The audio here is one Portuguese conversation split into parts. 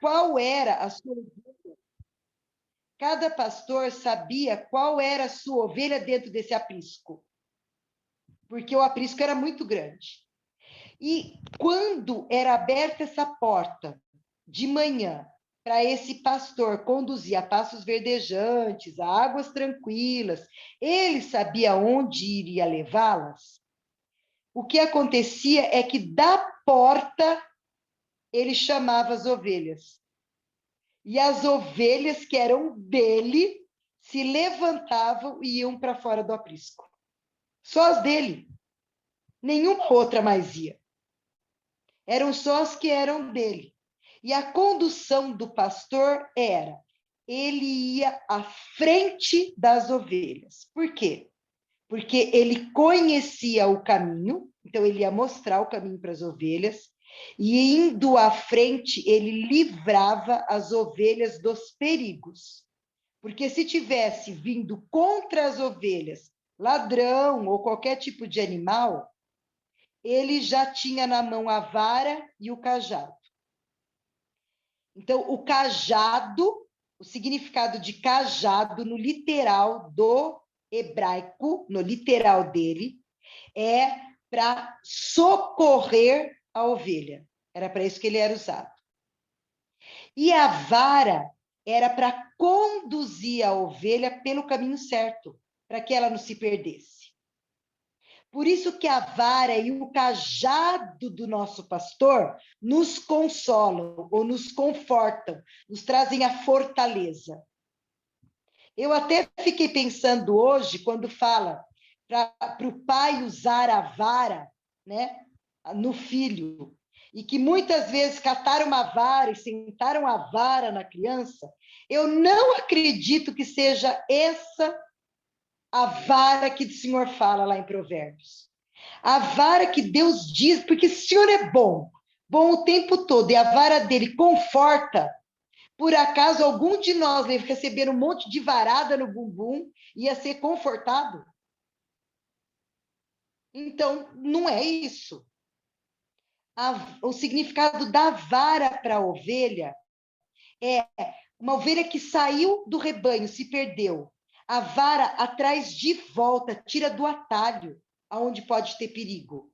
qual era a sua ovelha. Cada pastor sabia qual era a sua ovelha dentro desse aprisco, porque o aprisco era muito grande. E quando era aberta essa porta de manhã, para esse pastor conduzir a passos verdejantes, a águas tranquilas, ele sabia onde iria levá-las. O que acontecia é que da porta ele chamava as ovelhas. E as ovelhas que eram dele se levantavam e iam para fora do aprisco. Só as dele. Nenhuma outra mais ia. Eram só as que eram dele. E a condução do pastor era, ele ia à frente das ovelhas. Por quê? Porque ele conhecia o caminho, então ele ia mostrar o caminho para as ovelhas, e indo à frente, ele livrava as ovelhas dos perigos. Porque se tivesse vindo contra as ovelhas, ladrão ou qualquer tipo de animal, ele já tinha na mão a vara e o cajado. Então, o cajado, o significado de cajado no literal do hebraico, no literal dele, é para socorrer a ovelha. Era para isso que ele era usado. E a vara era para conduzir a ovelha pelo caminho certo, para que ela não se perdesse. Por isso que a vara e o cajado do nosso pastor nos consolam ou nos confortam, nos trazem a fortaleza. Eu até fiquei pensando hoje, quando fala para o pai usar a vara, né, no filho, e que muitas vezes cataram uma vara e sentaram a vara na criança, eu não acredito que seja essa a vara que o Senhor fala lá em Provérbios. A vara que Deus diz, porque o Senhor é bom, bom o tempo todo, e a vara dele conforta. Por acaso algum de nós receber um monte de varada no bumbum ia ser confortado? Então, não é isso. O significado da vara para a ovelha é uma ovelha que saiu do rebanho, se perdeu. A vara atrás de volta, tira do atalho, aonde pode ter perigo.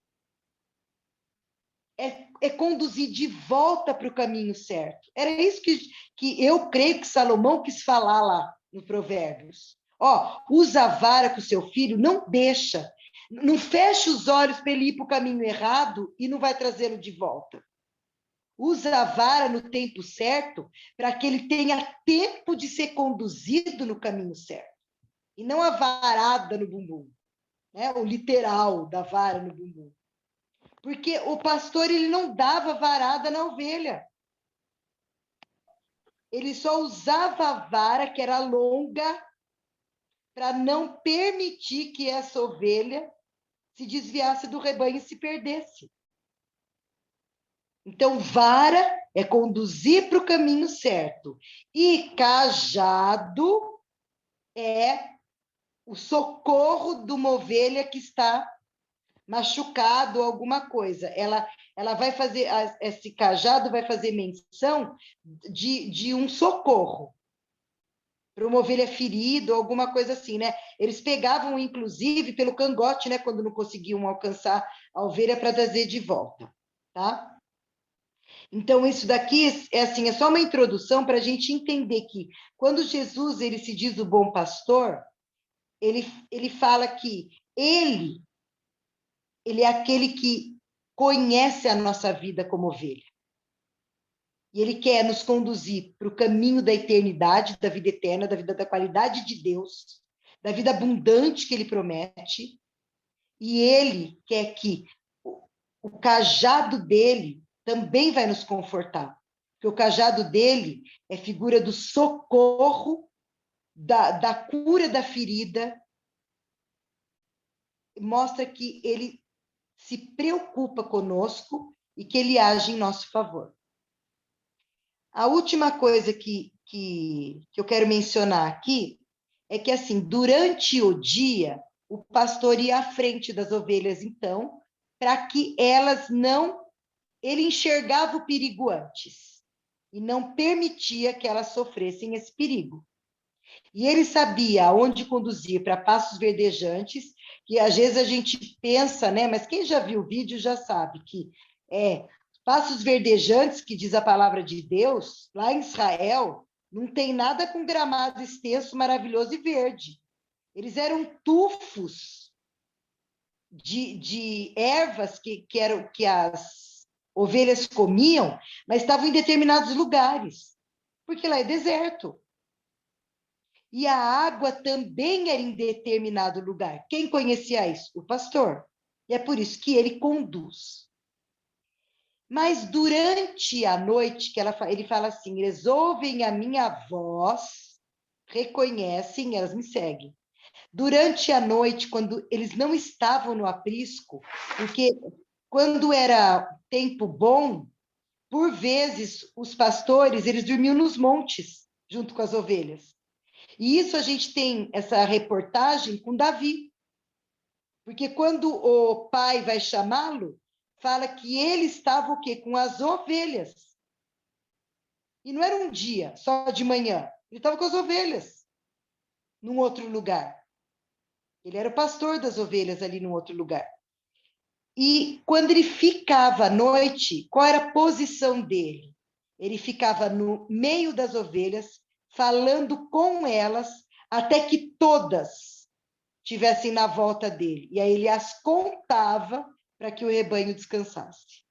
É conduzir de volta para o caminho certo. Era isso que eu creio que Salomão quis falar lá no Provérbios. Ó, usa a vara com o seu filho, não deixa. Não fecha os olhos para ele ir para o caminho errado e não vai trazê-lo de volta. Usa a vara no tempo certo para que ele tenha tempo de ser conduzido no caminho certo. E não a varada no bumbum, né? O literal da vara no bumbum. Porque o pastor ele não dava varada na ovelha. Ele só usava a vara, que era longa, para não permitir que essa ovelha se desviasse do rebanho e se perdesse. Então, vara é conduzir para o caminho certo. E cajado é o socorro de uma ovelha que está machucado, alguma coisa. Ela vai fazer, esse cajado vai fazer menção de um socorro para uma ovelha ferida, alguma coisa assim, né? Eles pegavam, inclusive, pelo cangote, né? Quando não conseguiam alcançar a ovelha para trazer de volta, tá? Então, isso daqui é assim, é só uma introdução para a gente entender que quando Jesus ele se diz o bom pastor, ele fala que ele é aquele que conhece a nossa vida como ovelha. E ele quer nos conduzir para o caminho da eternidade, da vida eterna, da vida da qualidade de Deus, da vida abundante que ele promete. E ele quer que o cajado dele também vai nos confortar. Porque o cajado dele é figura do socorro, da cura da ferida. Mostra que ele se preocupa conosco e que ele age em nosso favor. A última coisa que eu quero mencionar aqui é que, assim, durante o dia, o pastor ia à frente das ovelhas, então, para que elas não... Ele enxergava o perigo antes. e não permitia que elas sofressem esse perigo. E ele sabia aonde conduzir para pastos verdejantes, que às vezes a gente pensa, né? Mas quem já viu o vídeo já sabe que pastos verdejantes, que diz a palavra de Deus, lá em Israel, não tem nada com gramado extenso, maravilhoso e verde. Eles eram tufos de ervas que as ovelhas comiam, mas estavam em determinados lugares, porque lá é deserto. E a água também era em determinado lugar. Quem conhecia isso? O pastor. E é por isso que ele conduz. Mas durante a noite, ele fala assim: eles ouvem a minha voz, reconhecem, elas me seguem. Durante a noite, quando eles não estavam no aprisco, porque quando era tempo bom, por vezes os pastores, eles dormiam nos montes, junto com as ovelhas. E isso a gente tem essa reportagem com Davi. Porque quando o pai vai chamá-lo, fala que ele estava o quê? Com as ovelhas. E não era um dia, só de manhã. Ele estava com as ovelhas, num outro lugar. Ele era o pastor das ovelhas ali num outro lugar. E quando ele ficava à noite, qual era a posição dele? Ele ficava no meio das ovelhas, falando com elas, até que todas estivessem na volta dele. E aí ele as contava para que o rebanho descansasse.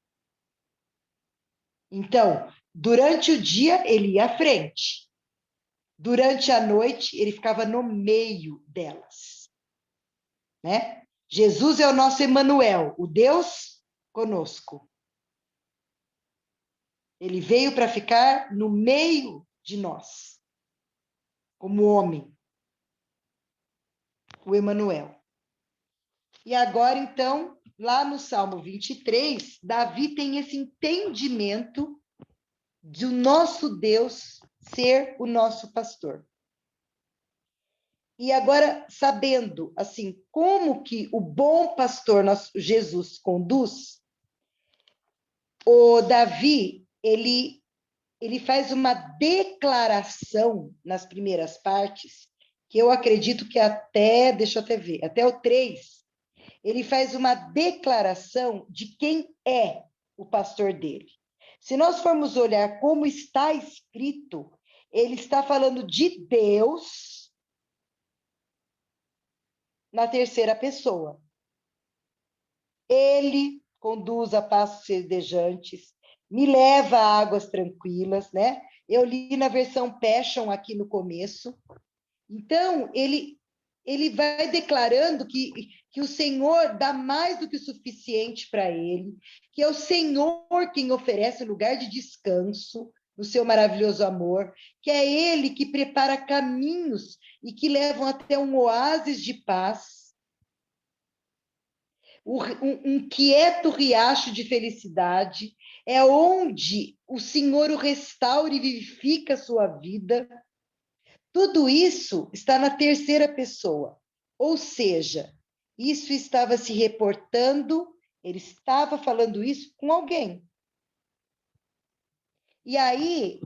Então, durante o dia, ele ia à frente. Durante a noite, ele ficava no meio delas. Né? Jesus é o nosso Emanuel, o Deus conosco. Ele veio para ficar no meio de nós, como homem, o Emanuel. E agora, então, lá no Salmo 23, Davi tem esse entendimento do nosso Deus ser o nosso pastor. E agora, sabendo, assim, como que o bom pastor, nosso Jesus, conduz, o Davi, ele faz uma declaração nas primeiras partes, que eu acredito que até, deixa eu até ver, até o 3, ele faz uma declaração de quem é o pastor dele. Se nós formos olhar como está escrito, ele está falando de Deus na terceira pessoa. Ele conduz a passos verdejantes, me leva a águas tranquilas, né? Eu li na versão Passion aqui no começo. Então, ele vai declarando que o Senhor dá mais do que o suficiente para ele, que é o Senhor quem oferece lugar de descanso no seu maravilhoso amor, que é ele que prepara caminhos e que levam até um oásis de paz, um quieto riacho de felicidade, é onde o Senhor o restaura e vivifica a sua vida. Tudo isso está na terceira pessoa, ou seja, isso estava se reportando, ele estava falando isso com alguém. E aí,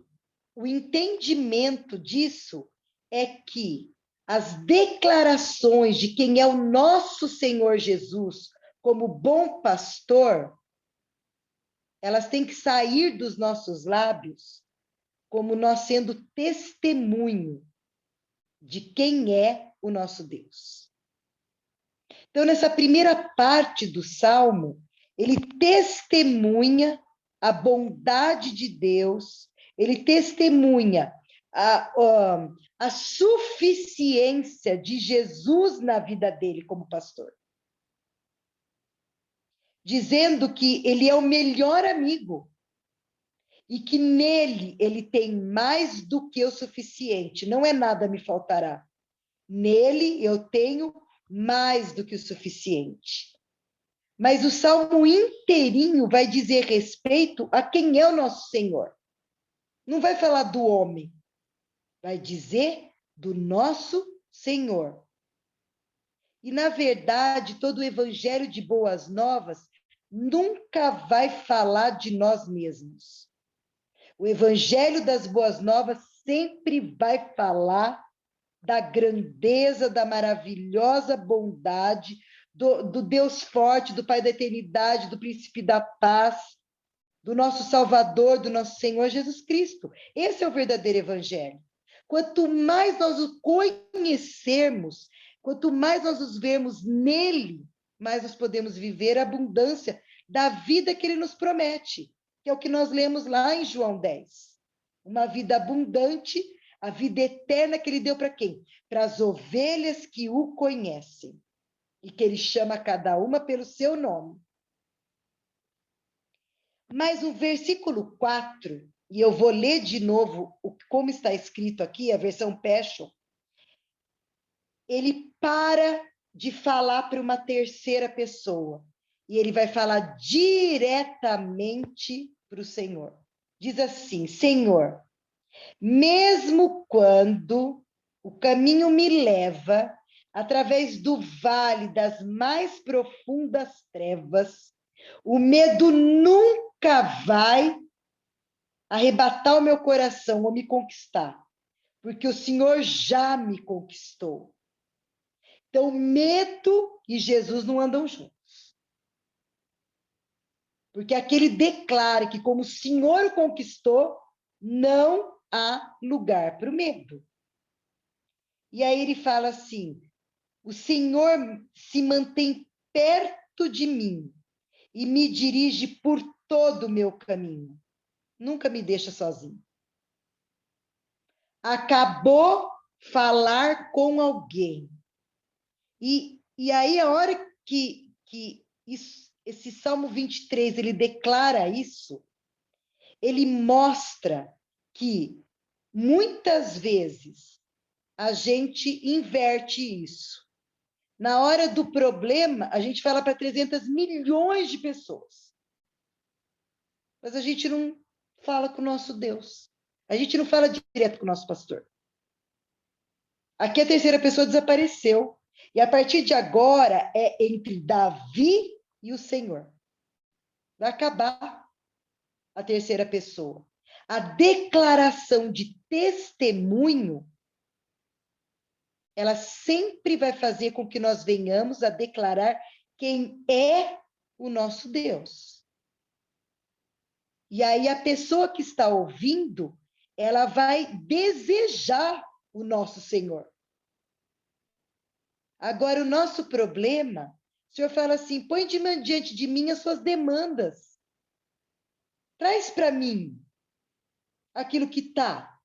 o entendimento disso é que as declarações de quem é o nosso Senhor Jesus como bom pastor, elas têm que sair dos nossos lábios como nós sendo testemunho de quem é o nosso Deus. Então, nessa primeira parte do Salmo, ele testemunha a bondade de Deus, ele testemunha a suficiência de Jesus na vida dele como pastor, dizendo que ele é o melhor amigo e que nele ele tem mais do que o suficiente, não é nada me faltará. Nele eu tenho mais do que o suficiente. Mas o salmo inteirinho vai dizer respeito a quem é o nosso Senhor. Não vai falar do homem, vai dizer do nosso Senhor. E, na verdade, todo o evangelho de boas novas nunca vai falar de nós mesmos. O evangelho das boas novas sempre vai falar da grandeza, da maravilhosa bondade, do Deus forte, do Pai da eternidade, do príncipe da paz, do nosso Salvador, do nosso Senhor Jesus Cristo. Esse é o verdadeiro evangelho. Quanto mais nós o conhecermos, quanto mais nós os vermos nele, mais nós podemos viver a abundância da vida que ele nos promete, que é o que nós lemos lá em João 10. Uma vida abundante, a vida eterna que ele deu para quem? Para as ovelhas que o conhecem, e que ele chama cada uma pelo seu nome. Mas o versículo 4, e eu vou ler de novo como está escrito aqui, a versão Passion, ele para de falar para uma terceira pessoa, e ele vai falar diretamente para o Senhor. Diz assim: Senhor, mesmo quando o caminho me leva através do vale das mais profundas trevas, o medo nunca vai arrebatar o meu coração ou me conquistar, porque o Senhor já me conquistou. Então, medo e Jesus não andam juntos. Porque aquele declara que, como o Senhor o conquistou, não há lugar para o medo. E aí ele fala assim: o Senhor se mantém perto de mim e me dirige por todo o meu caminho. Nunca me deixa sozinho. Acabou falar com alguém. E aí, a hora que esse Salmo 23, ele declara isso, ele mostra que, muitas vezes, a gente inverte isso. Na hora do problema, a gente fala para 300 milhões de pessoas. Mas a gente não fala com o nosso Deus. A gente não fala direto com o nosso pastor. Aqui a terceira pessoa desapareceu. E a partir de agora é entre Davi e o Senhor. Vai acabar a terceira pessoa. A declaração de testemunho, ela sempre vai fazer com que nós venhamos a declarar quem é o nosso Deus. E aí a pessoa que está ouvindo, ela vai desejar o nosso Senhor. Agora, o nosso problema, o Senhor fala assim: põe diante de mim as suas demandas. Traz para mim aquilo que está,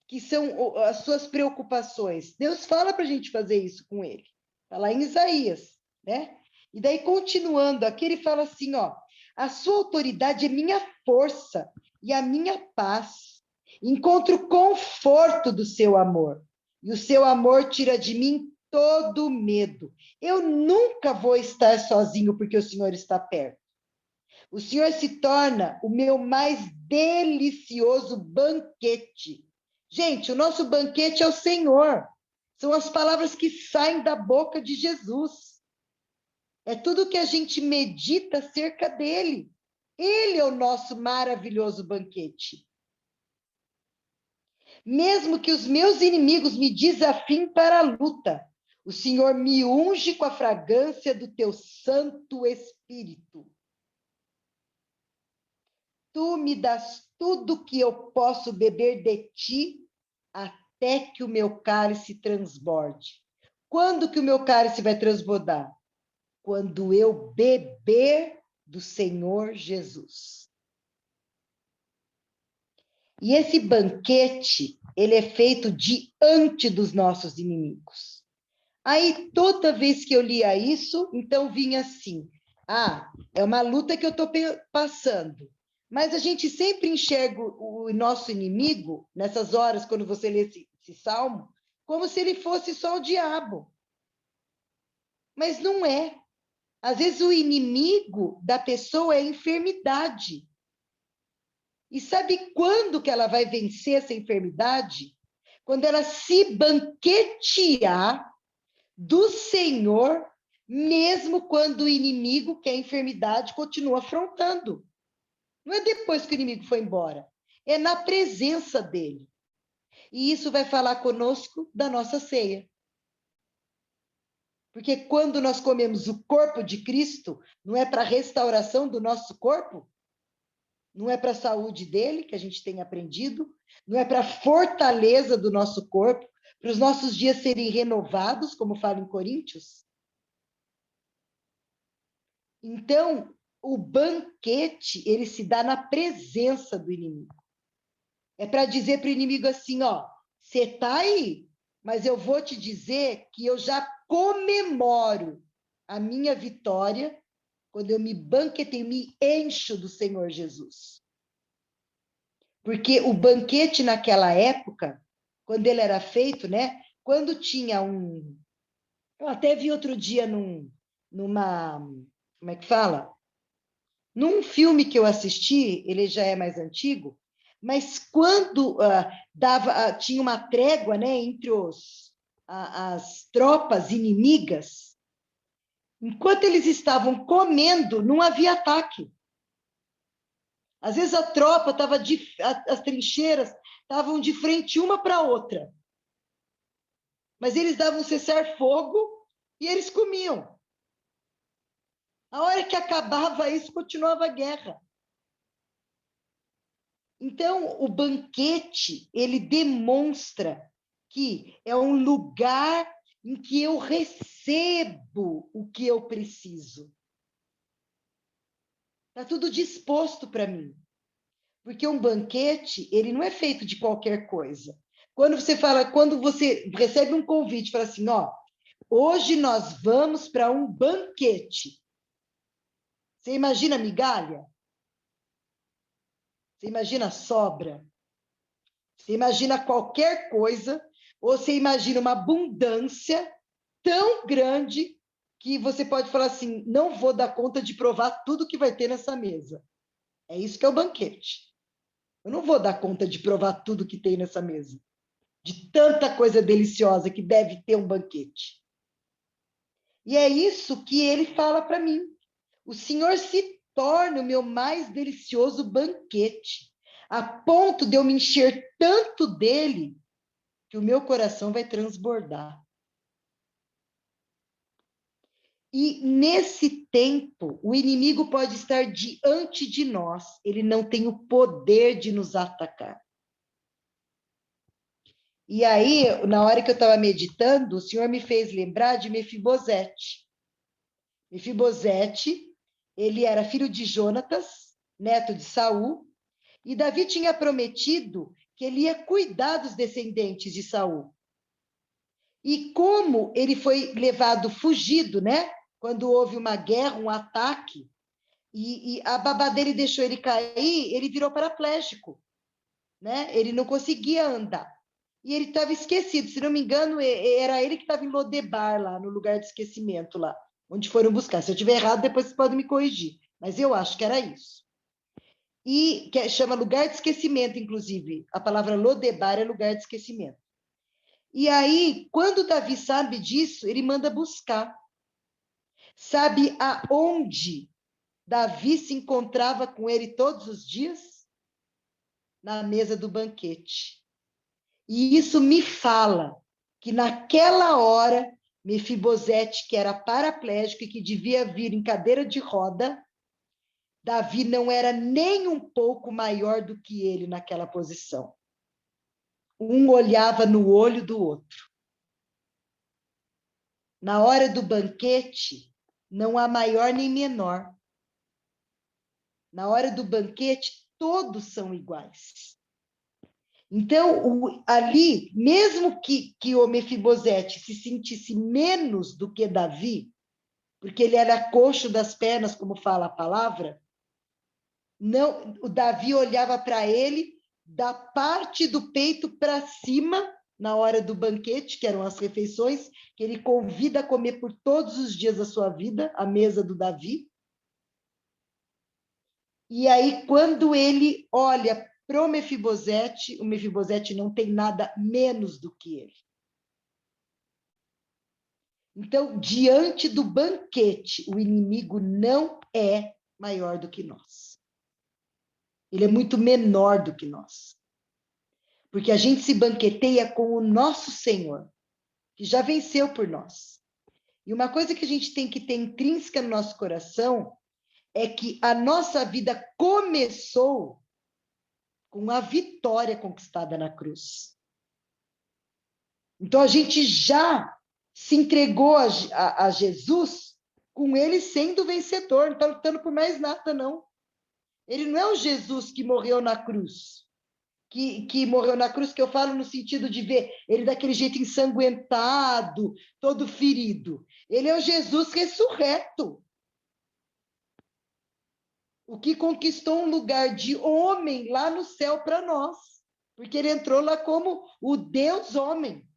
que são as suas preocupações. Deus fala para a gente fazer isso com ele. Está lá em Isaías, né? E daí, continuando aqui, ele fala assim, ó: a sua autoridade é minha força e a minha paz. Encontro conforto do seu amor. E o seu amor tira de mim todo medo. Eu nunca vou estar sozinho porque o Senhor está perto. O Senhor se torna o meu mais delicioso banquete. Gente, o nosso banquete é o Senhor. São as palavras que saem da boca de Jesus. É tudo que a gente medita acerca dele. Ele é o nosso maravilhoso banquete. Mesmo que os meus inimigos me desafiem para a luta, o Senhor me unge com a fragrância do teu Santo Espírito. Tu me das tudo que eu posso beber de ti, até que o meu cálice transborde. Quando que o meu cálice vai transbordar? Quando eu beber do Senhor Jesus. E esse banquete, ele é feito diante dos nossos inimigos. Aí, toda vez que eu lia isso, então vinha assim: é uma luta que eu estou passando. Mas a gente sempre enxerga o nosso inimigo, nessas horas, quando você lê esse salmo, como se ele fosse só o diabo. Mas não é. Às vezes o inimigo da pessoa é a enfermidade. E sabe quando que ela vai vencer essa enfermidade? Quando ela se banquetear do Senhor, mesmo quando o inimigo, que é a enfermidade, continua afrontando. Não é depois que o inimigo foi embora. é na presença dele. E isso vai falar conosco da nossa ceia. Porque quando nós comemos o corpo de Cristo, não é para a restauração do nosso corpo? Não é para a saúde dele, que a gente tem aprendido? Não é para a fortaleza do nosso corpo, para os nossos dias serem renovados, como fala em Coríntios? Então, o banquete, ele se dá na presença do inimigo. É para dizer para o inimigo assim, ó, você está aí, mas eu vou te dizer que eu já comemoro a minha vitória quando eu me banqueteio, me encho do Senhor Jesus. Porque o banquete naquela época, quando ele era feito, né? Quando tinha um... Eu até vi outro dia numa... Como é que fala? Num filme que eu assisti, ele já é mais antigo, mas quando tinha uma trégua, né, entre as tropas inimigas, enquanto eles estavam comendo, não havia ataque. Às vezes a tropa estava as trincheiras estavam de frente uma para a outra, mas eles davam cessar-fogo e eles comiam. A hora que acabava isso, continuava a guerra. Então, o banquete, ele demonstra que é um lugar em que eu recebo o que eu preciso. Está tudo disposto para mim. Porque um banquete, ele não é feito de qualquer coisa. Quando você recebe um convite, fala assim, ó, hoje nós vamos para um banquete. Você imagina migalha? Você imagina sobra? Você imagina qualquer coisa, ou você imagina uma abundância tão grande que você pode falar assim, não vou dar conta de provar tudo que vai ter nessa mesa. É isso que é o banquete. Eu não vou dar conta de provar tudo que tem nessa mesa, de tanta coisa deliciosa que deve ter um banquete. E é isso que ele fala para mim. O Senhor se torna o meu mais delicioso banquete, a ponto de eu me encher tanto dele que o meu coração vai transbordar. E nesse tempo, o inimigo pode estar diante de nós, ele não tem o poder de nos atacar. E aí, na hora que eu estava meditando, o Senhor me fez lembrar de Mefibosete. Mefibosete, ele era filho de Jonatas, neto de Saul, e Davi tinha prometido que ele ia cuidar dos descendentes de Saul. E como ele foi levado fugido, né? Quando houve uma guerra, um ataque, e a babá dele deixou ele cair, ele virou paraplégico, né? Ele não conseguia andar. E ele estava esquecido, se não me engano, era ele que estava em Lodebar, lá no lugar de esquecimento, lá, onde foram buscar. Se eu estiver errado, depois vocês podem me corrigir, mas eu acho que era isso. E que chama lugar de esquecimento, inclusive. A palavra Lodebar é lugar de esquecimento. E aí, quando Davi sabe disso, ele manda buscar. Sabe aonde Davi se encontrava com ele todos os dias? Na mesa do banquete. E isso me fala que naquela hora, Mefibosete, que era paraplégico e que devia vir em cadeira de roda, Davi não era nem um pouco maior do que ele naquela posição. Um olhava no olho do outro. Na hora do banquete, não há maior nem menor. Na hora do banquete, todos são iguais. Então, ali, mesmo que o Mefibosete se sentisse menos do que Davi, porque ele era coxo das pernas, como fala a palavra, não, o Davi olhava para ele da parte do peito para cima, na hora do banquete, que eram as refeições, que ele convida a comer por todos os dias da sua vida, a mesa do Davi. E aí, quando ele olha para o Mefibosete não tem nada menos do que ele. Então, diante do banquete, o inimigo não é maior do que nós. Ele é muito menor do que nós. Porque a gente se banqueteia com o nosso Senhor, que já venceu por nós. E uma coisa que a gente tem que ter intrínseca no nosso coração é que a nossa vida começou com a vitória conquistada na cruz. Então, a gente já se entregou a Jesus com ele sendo vencedor, não está lutando por mais nada, não. Ele não é o Jesus que morreu na cruz, que morreu na cruz, que eu falo no sentido de ver ele daquele jeito ensanguentado, todo ferido. Ele é o Jesus ressurreto, o que conquistou um lugar de homem lá no céu para nós, porque ele entrou lá como o Deus homem.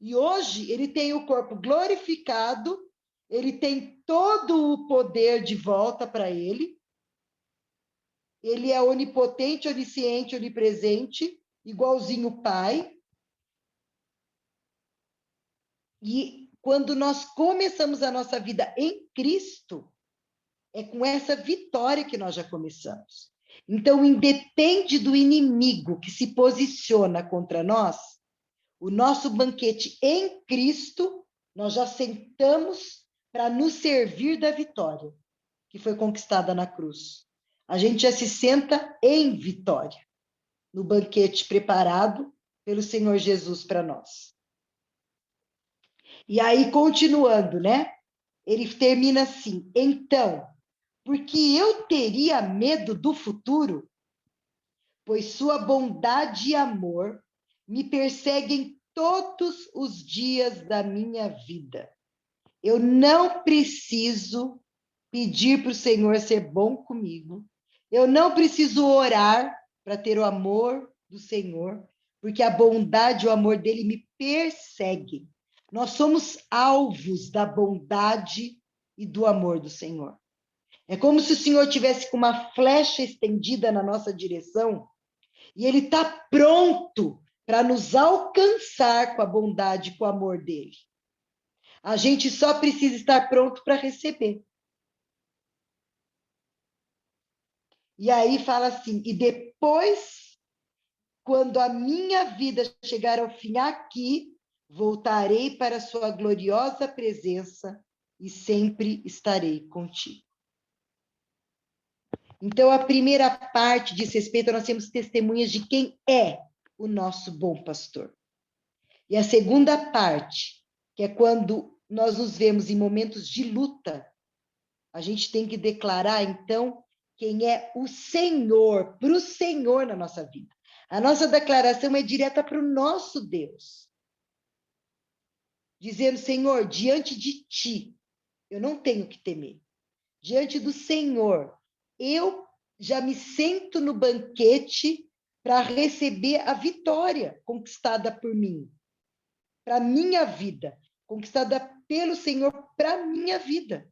E hoje ele tem o corpo glorificado, ele tem todo o poder de volta para ele. Ele é onipotente, onisciente, onipresente, igualzinho o Pai. E quando nós começamos a nossa vida em Cristo, é com essa vitória que nós já começamos. Então, independe do inimigo que se posiciona contra nós, o nosso banquete em Cristo, nós já sentamos para nos servir da vitória que foi conquistada na cruz. A gente já se senta em vitória, no banquete preparado pelo Senhor Jesus para nós. E aí, continuando, né? Ele termina assim: então, porque eu teria medo do futuro, pois sua bondade e amor me perseguem todos os dias da minha vida. Eu não preciso pedir para o Senhor ser bom comigo. Eu não preciso orar para ter o amor do Senhor, porque a bondade e o amor dele me perseguem. Nós somos alvos da bondade e do amor do Senhor. É como se o Senhor tivesse com uma flecha estendida na nossa direção e ele está pronto para nos alcançar com a bondade e com o amor dele. A gente só precisa estar pronto para receber. E aí fala assim: e depois, quando a minha vida chegar ao fim aqui, voltarei para a sua gloriosa presença e sempre estarei contigo. Então, a primeira parte diz respeito, nós temos testemunhas de quem é o nosso bom pastor. E a segunda parte, que é quando nós nos vemos em momentos de luta, a gente tem que declarar, então, quem é o Senhor, para o Senhor na nossa vida. A nossa declaração é direta para o nosso Deus. Dizendo: Senhor, diante de ti, eu não tenho que temer. Diante do Senhor, eu já me sento no banquete para receber a vitória conquistada por mim, para a minha vida, conquistada pelo Senhor para a minha vida,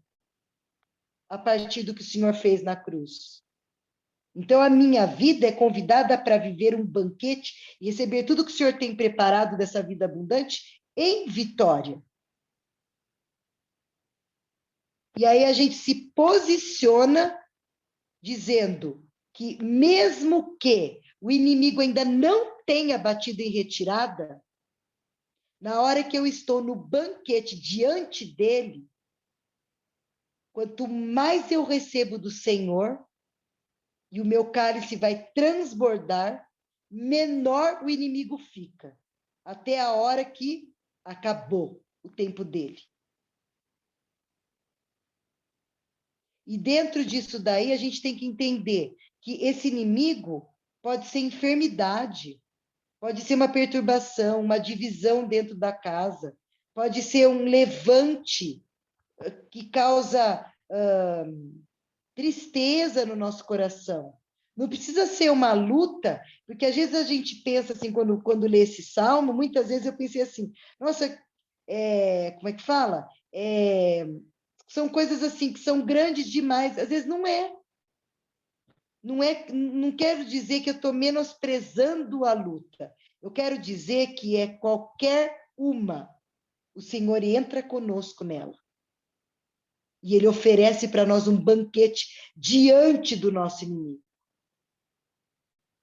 a partir do que o Senhor fez na cruz. Então, a minha vida é convidada para viver um banquete e receber tudo que o Senhor tem preparado dessa vida abundante em vitória. E aí a gente se posiciona dizendo que, mesmo que o inimigo ainda não tenha batido em retirada, na hora que eu estou no banquete diante dele, quanto mais eu recebo do Senhor, e o meu cálice vai transbordar, menor o inimigo fica, até a hora que acabou o tempo dele. E dentro disso daí, a gente tem que entender que esse inimigo pode ser enfermidade, pode ser uma perturbação, uma divisão dentro da casa, pode ser um levante que causa tristeza no nosso coração. Não precisa ser uma luta, porque às vezes a gente pensa assim, quando lê esse salmo, muitas vezes eu pensei assim, nossa, como é que fala? São coisas assim que são grandes demais, às vezes não é. Não quero dizer que eu estou menosprezando a luta. Eu quero dizer que é qualquer uma. O Senhor entra conosco nela. E ele oferece para nós um banquete diante do nosso inimigo.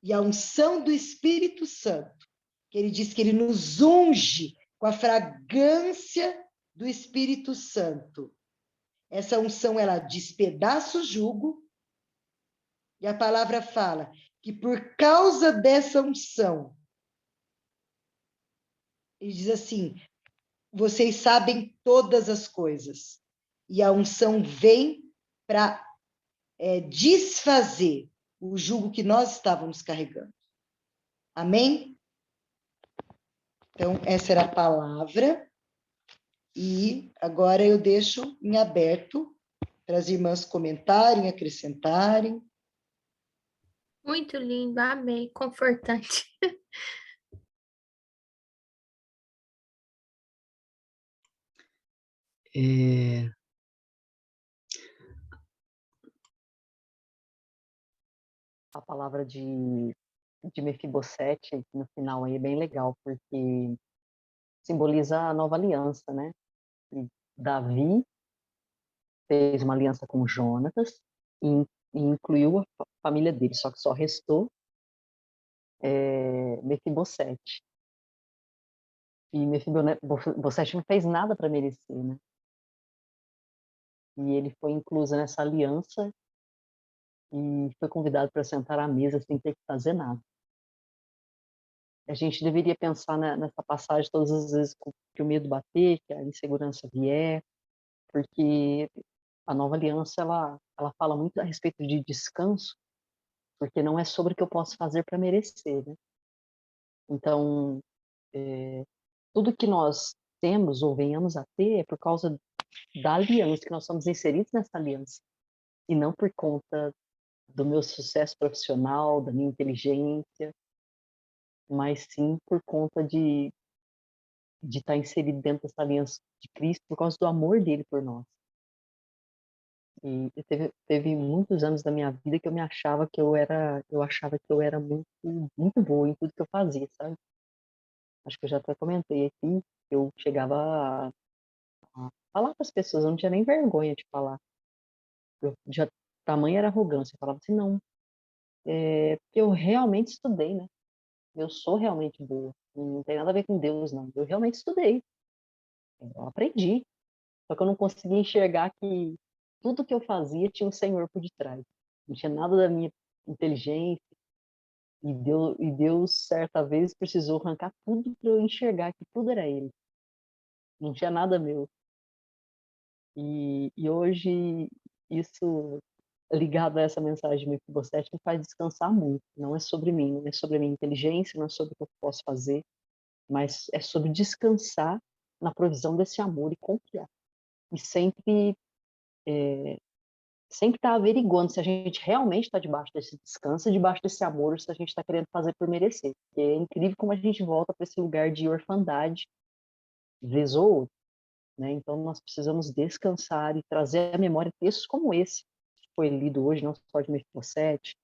E a unção do Espírito Santo, que ele diz que ele nos unge com a fragrância do Espírito Santo. Essa unção, ela despedaça o jugo, e a palavra fala que por causa dessa unção, ele diz assim, vocês sabem todas as coisas, e a unção vem para desfazer o jugo que nós estávamos carregando. Amém? Então, essa era a palavra, e agora eu deixo em aberto para as irmãs comentarem, acrescentarem. Muito lindo, amei, confortante. A palavra de Mefibosete no final aí é bem legal, porque simboliza a nova aliança, né? E Davi fez uma aliança com Jonatas e incluiu a família dele, só que só restou Mefibosete. E Mefibosete não fez nada para merecer, né? E ele foi incluso nessa aliança e foi convidado para sentar à mesa sem ter que fazer nada. A gente deveria pensar nessa passagem todas as vezes que o medo bater, que a insegurança vier, porque a nova aliança ela fala muito a respeito de descanso, porque não é sobre o que eu posso fazer para merecer, né? Então, tudo que nós temos ou venhamos a ter é por causa da aliança, que nós somos inseridos nessa aliança, e não por conta do meu sucesso profissional, da minha inteligência, mas sim por conta de estar inserido dentro dessa aliança de Cristo por causa do amor dele por nós. E teve muitos anos da minha vida que eu achava que eu era muito, muito boa em tudo que eu fazia, sabe? Acho que eu já até comentei aqui, eu chegava a falar para as pessoas, eu não tinha nem vergonha de falar. Tamanha era arrogância, eu falava assim, não, porque eu realmente estudei, né? Eu sou realmente boa, não tem nada a ver com Deus, não. Eu realmente estudei, eu aprendi, só que eu não conseguia enxergar que tudo que eu fazia tinha um Senhor por detrás. Não tinha nada da minha inteligência. E Deus, certa vez, precisou arrancar tudo para eu enxergar que tudo era Ele. Não tinha nada meu. E hoje, isso, ligado a essa mensagem de Mefibosete, me faz descansar muito. Não é sobre mim, não é sobre a minha inteligência, não é sobre o que eu posso fazer, mas é sobre descansar na provisão desse amor e confiar. E sempre estar averiguando se a gente realmente está debaixo desse descanso, debaixo desse amor, ou se a gente está querendo fazer por merecer. Porque é incrível como a gente volta para esse lugar de orfandade, vez ou outra, né? Então nós precisamos descansar e trazer à memória textos como esse, que foi lido hoje, não só de Mefibosete,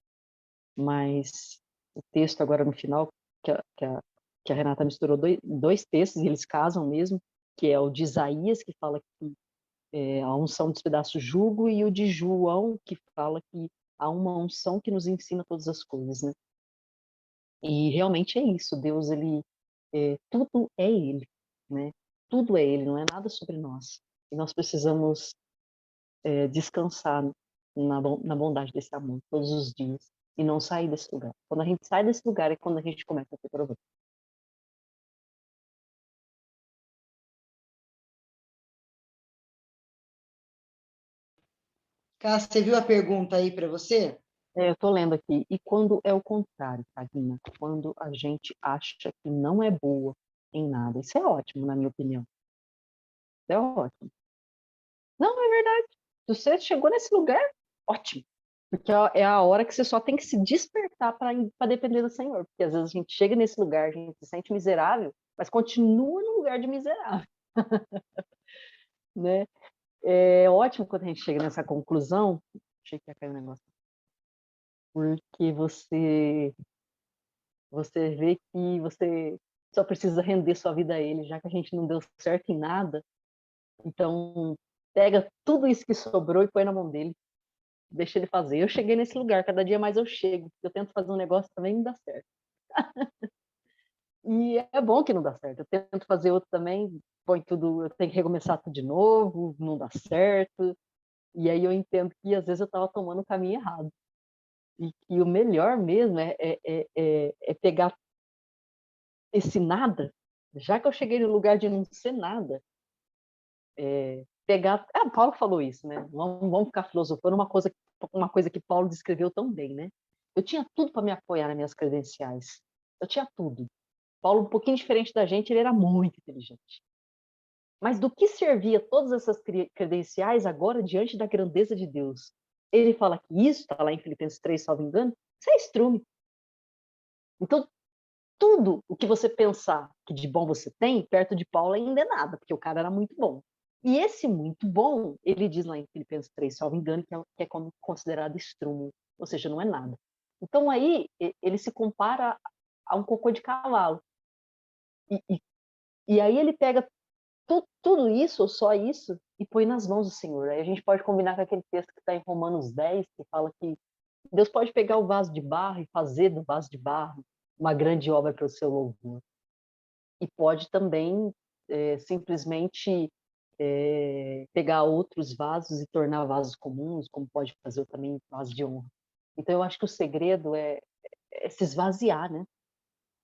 mas o texto agora no final, que a Renata misturou dois textos, e eles casam mesmo, que é o de Isaías, que fala que a unção despedaça o jugo, e o de João, que fala que há uma unção que nos ensina todas as coisas, né? E realmente é isso, Deus, tudo é Ele, né? Tudo é Ele, não é nada sobre nós. E nós precisamos descansar na bondade desse amor todos os dias e não sair desse lugar. Quando a gente sai desse lugar é quando a gente começa a ter problema. Cássia, você viu a pergunta aí para você? Eu estou lendo aqui. E quando é o contrário, Tagina? Quando a gente acha que não é boa em nada. Isso é ótimo, na minha opinião. Isso é ótimo. Não, é verdade. Se você chegou nesse lugar, ótimo. Porque é a hora que você só tem que se despertar para depender do Senhor. Porque às vezes a gente chega nesse lugar, a gente se sente miserável, mas continua no lugar de miserável. Né? É ótimo quando a gente chega nessa conclusão. Achei que ia cair um negócio. Porque você vê que você só precisa render sua vida a Ele, já que a gente não deu certo em nada. Então, pega tudo isso que sobrou e põe na mão dele, deixa ele fazer. Eu cheguei nesse lugar, cada dia mais eu chego. Eu tento fazer um negócio também não dá certo. E é bom que não dá certo. Eu tento fazer outro também, põe tudo, eu tenho que recomeçar tudo de novo, não dá certo. E aí eu entendo que às vezes eu estava tomando o caminho errado. E que o melhor mesmo é pegar esse nada, já que eu cheguei no lugar de não ser nada, pegar. Ah, Paulo falou isso, né? Vamos ficar filosofando uma coisa que Paulo descreveu tão bem, né? Eu tinha tudo para me apoiar nas minhas credenciais. Eu tinha tudo. Paulo, um pouquinho diferente da gente, ele era muito inteligente. Mas do que servia todas essas credenciais agora diante da grandeza de Deus? Ele fala que isso, está lá em Filipenses 3, salvo engano, isso é estrume. Então, tudo o que você pensar que de bom você tem, perto de Paulo ainda é nada, porque o cara era muito bom. E esse muito bom, ele diz lá em Filipenses 3, salvo engano, que é considerado estrume, ou seja, não é nada. Então aí ele se compara a um cocô de cavalo. E aí ele pega tudo isso, ou só isso, e põe nas mãos do Senhor. Aí a gente pode combinar com aquele texto que está em Romanos 10, que fala que Deus pode pegar o vaso de barro e fazer do vaso de barro uma grande obra para o seu louvor. E pode também simplesmente pegar outros vasos e tornar vasos comuns, como pode fazer também vasos de honra. Então eu acho que o segredo é se esvaziar, né?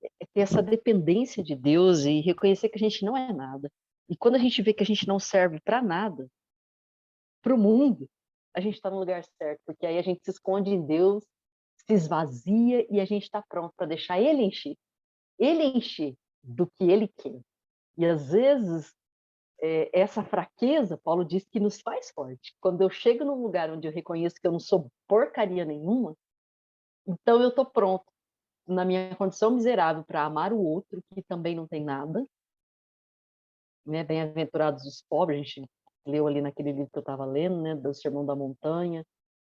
É ter essa dependência de Deus e reconhecer que a gente não é nada. E quando a gente vê que a gente não serve para nada, para o mundo, a gente está no lugar certo, porque aí a gente se esconde em Deus, se esvazia e a gente está pronto para deixar Ele encher do que Ele quer. E às vezes essa fraqueza, Paulo diz que nos faz forte. Quando eu chego num lugar onde eu reconheço que eu não sou porcaria nenhuma, então eu estou pronto na minha condição miserável para amar o outro que também não tem nada, né? Bem-aventurados os pobres, a gente leu ali naquele livro que eu estava lendo, né, do Sermão da Montanha,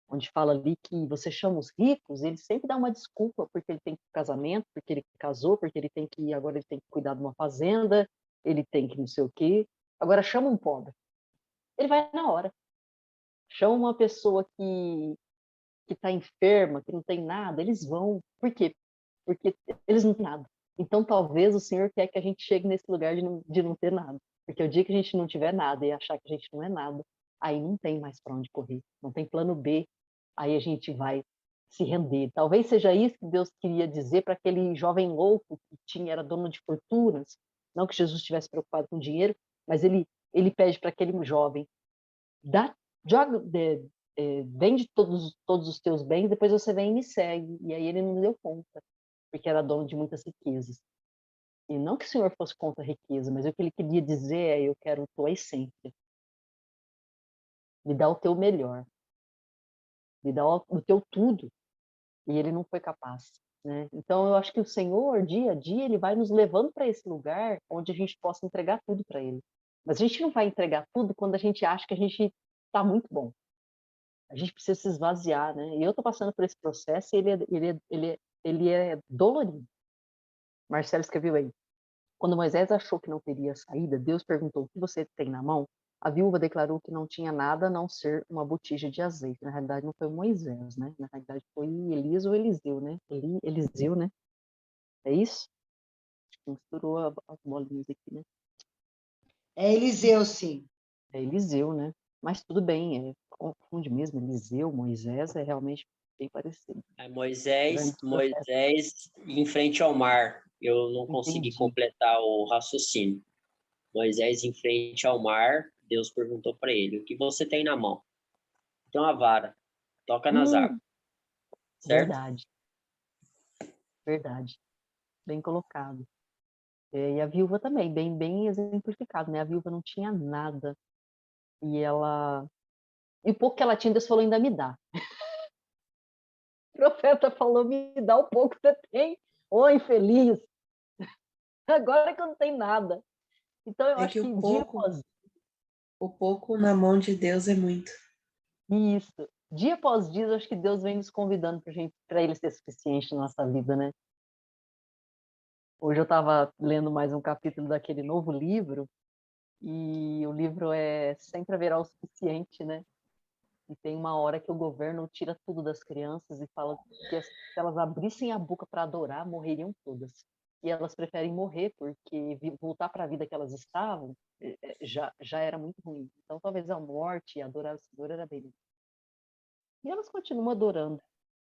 onde fala ali que você chama os ricos, ele sempre dá uma desculpa porque ele tem casamento, porque ele casou, porque ele tem que agora ele tem que cuidar de uma fazenda, ele tem que não sei o quê. Agora chama um pobre, ele vai na hora. Chama uma pessoa que está enferma, que não tem nada, eles vão. Por quê? Porque eles não têm nada. Então, talvez o Senhor quer que a gente chegue nesse lugar de não ter nada. Porque o dia que a gente não tiver nada e achar que a gente não é nada, aí não tem mais para onde correr, não tem plano B, aí a gente vai se render. Talvez seja isso que Deus queria dizer para aquele jovem louco que era dono de fortunas, não que Jesus estivesse preocupado com dinheiro, mas ele pede para aquele jovem, joga, vende todos os teus bens, depois você vem e me segue. E aí ele não deu conta, porque era dono de muitas riquezas. E não que o Senhor fosse contra a riqueza, mas o que ele queria dizer é: eu quero a tua essência. Me dá o teu melhor. Me dá o teu tudo. E ele não foi capaz. Né? Então, eu acho que o Senhor, dia a dia, ele vai nos levando para esse lugar onde a gente possa entregar tudo para ele. Mas a gente não vai entregar tudo quando a gente acha que a gente está muito bom. A gente precisa se esvaziar, né? E eu estou passando por esse processo e ele é dolorido. Marcelo escreveu aí. Quando Moisés achou que não teria saída, Deus perguntou: o que você tem na mão? A viúva declarou que não tinha nada a não ser uma botija de azeite. Na realidade, não foi Moisés, né? Na realidade, foi Elias ou Eliseu, né? Eliseu, né? É isso? Misturou as bolinhas aqui, né? É Eliseu, sim. É Eliseu, né? Mas tudo bem, confunde mesmo. Eliseu, Moisés, é realmente bem parecido. Moisés Grande processo. em frente ao mar. Eu não consegui Entendi. completar o raciocínio. Moisés em frente ao mar, Deus perguntou para ele: o que você tem na mão? Tem uma vara, toca nas águas, certo? Verdade, verdade. Bem colocado. E a viúva também, bem exemplificado, né? A viúva não tinha nada. E o pouco que ela tinha, Deus falou: ainda me dá. O profeta falou: me dá o pouco que você tem. Ô, infeliz! Agora que eu não tenho nada. Então, eu É acho que que o pouco na mão de Deus é muito. dia após dia, eu acho que Deus vem nos convidando para Ele ser suficiente na nossa vida, né? Hoje eu estava lendo mais um capítulo daquele novo livro E o livro é Sempre Haverá o Suficiente, né? E tem uma hora que o governo tira tudo das crianças e fala que se elas abrissem a boca para adorar, morreriam todas. E elas preferem morrer porque voltar para a vida que elas estavam já era muito ruim. Então talvez a morte e adorar o Senhor era bem. E elas continuam adorando.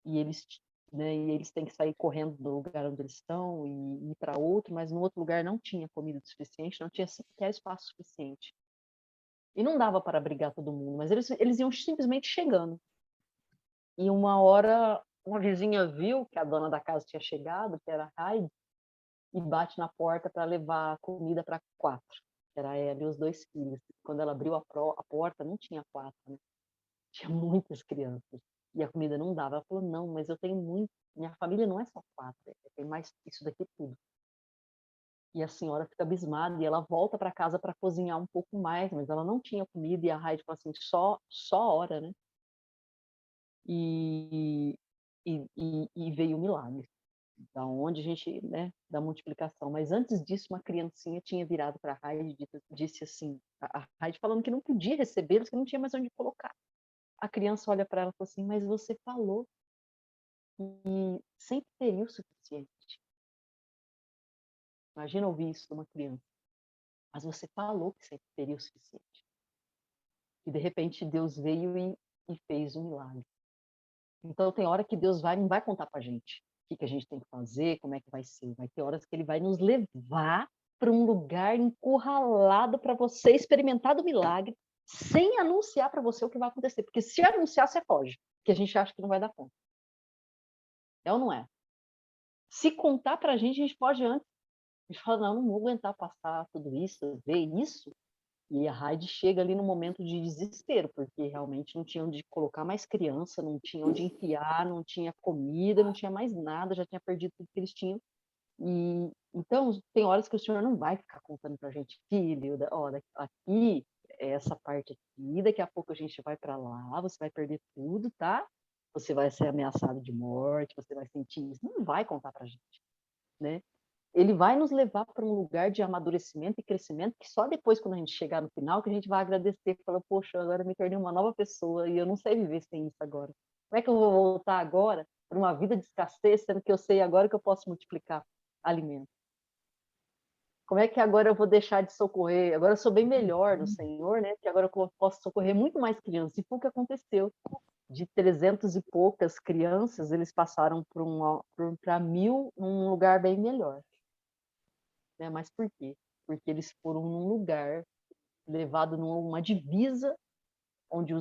E eles têm que sair correndo do lugar onde eles estão e ir para outro, mas no outro lugar não tinha comida suficiente, não tinha sequer espaço suficiente. E não dava para abrigar todo mundo, mas eles iam simplesmente chegando. E uma hora, uma vizinha viu que a dona da casa tinha chegado, que era a Heidi, e bate na porta para levar comida para 4. Era ela e os 2 filhos. Quando ela abriu a porta, não tinha 4, né? Tinha muitas crianças. E a comida não dava. Ela falou, não, mas eu tenho muito. Minha família não é só 4, tem mais isso daqui tudo. E a senhora fica abismada e ela volta para casa para cozinhar um pouco mais, mas ela não tinha comida e a Heidi fala assim, só hora, né? E veio o milagre. Então, onde a gente, né, da multiplicação. Mas antes disso, uma criancinha tinha virado para a Heidi e disse assim, a Heidi falando que não podia recebê-los, que não tinha mais onde colocar. A criança olha para ela e fala assim, mas você falou que sempre teria o suficiente. Imagina ouvir isso de uma criança. Mas você falou que sempre teria o suficiente. E de repente Deus veio e fez um milagre. Então tem hora que Deus não vai contar para a gente o que a gente tem que fazer, como é que vai ser. Vai ter horas que Ele vai nos levar para um lugar encurralado para você experimentar do milagre, sem anunciar para você o que vai acontecer. Porque se anunciar, você foge, porque a gente acha que não vai dar conta. É ou não é? Se contar para a gente pode antes. A gente fala, não vou aguentar passar tudo isso, ver isso. E a Heidi chega ali no momento de desespero, porque realmente não tinha onde colocar mais criança, não tinha onde enfiar, não tinha comida, não tinha mais nada, já tinha perdido tudo que eles tinham. E então tem horas que o senhor não vai ficar contando para a gente, filho, ó, aqui é essa parte aqui, daqui a pouco a gente vai para lá, você vai perder tudo, tá? Você vai ser ameaçado de morte, você vai sentir isso. Não vai contar para a gente, né? Ele vai nos levar para um lugar de amadurecimento e crescimento que só depois, quando a gente chegar no final, que a gente vai agradecer e falar, poxa, agora eu me tornei uma nova pessoa e eu não sei viver sem isso agora. Como é que eu vou voltar agora para uma vida de escassez, sendo que eu sei agora que eu posso multiplicar alimento? Como é que agora eu vou deixar de socorrer? Agora eu sou bem melhor no Senhor, né? Que agora eu posso socorrer muito mais crianças. E foi o que aconteceu. De 300 e poucas crianças, eles passaram para 1.000 num lugar bem melhor. Né? Mas por quê? Porque eles foram num lugar levado numa divisa onde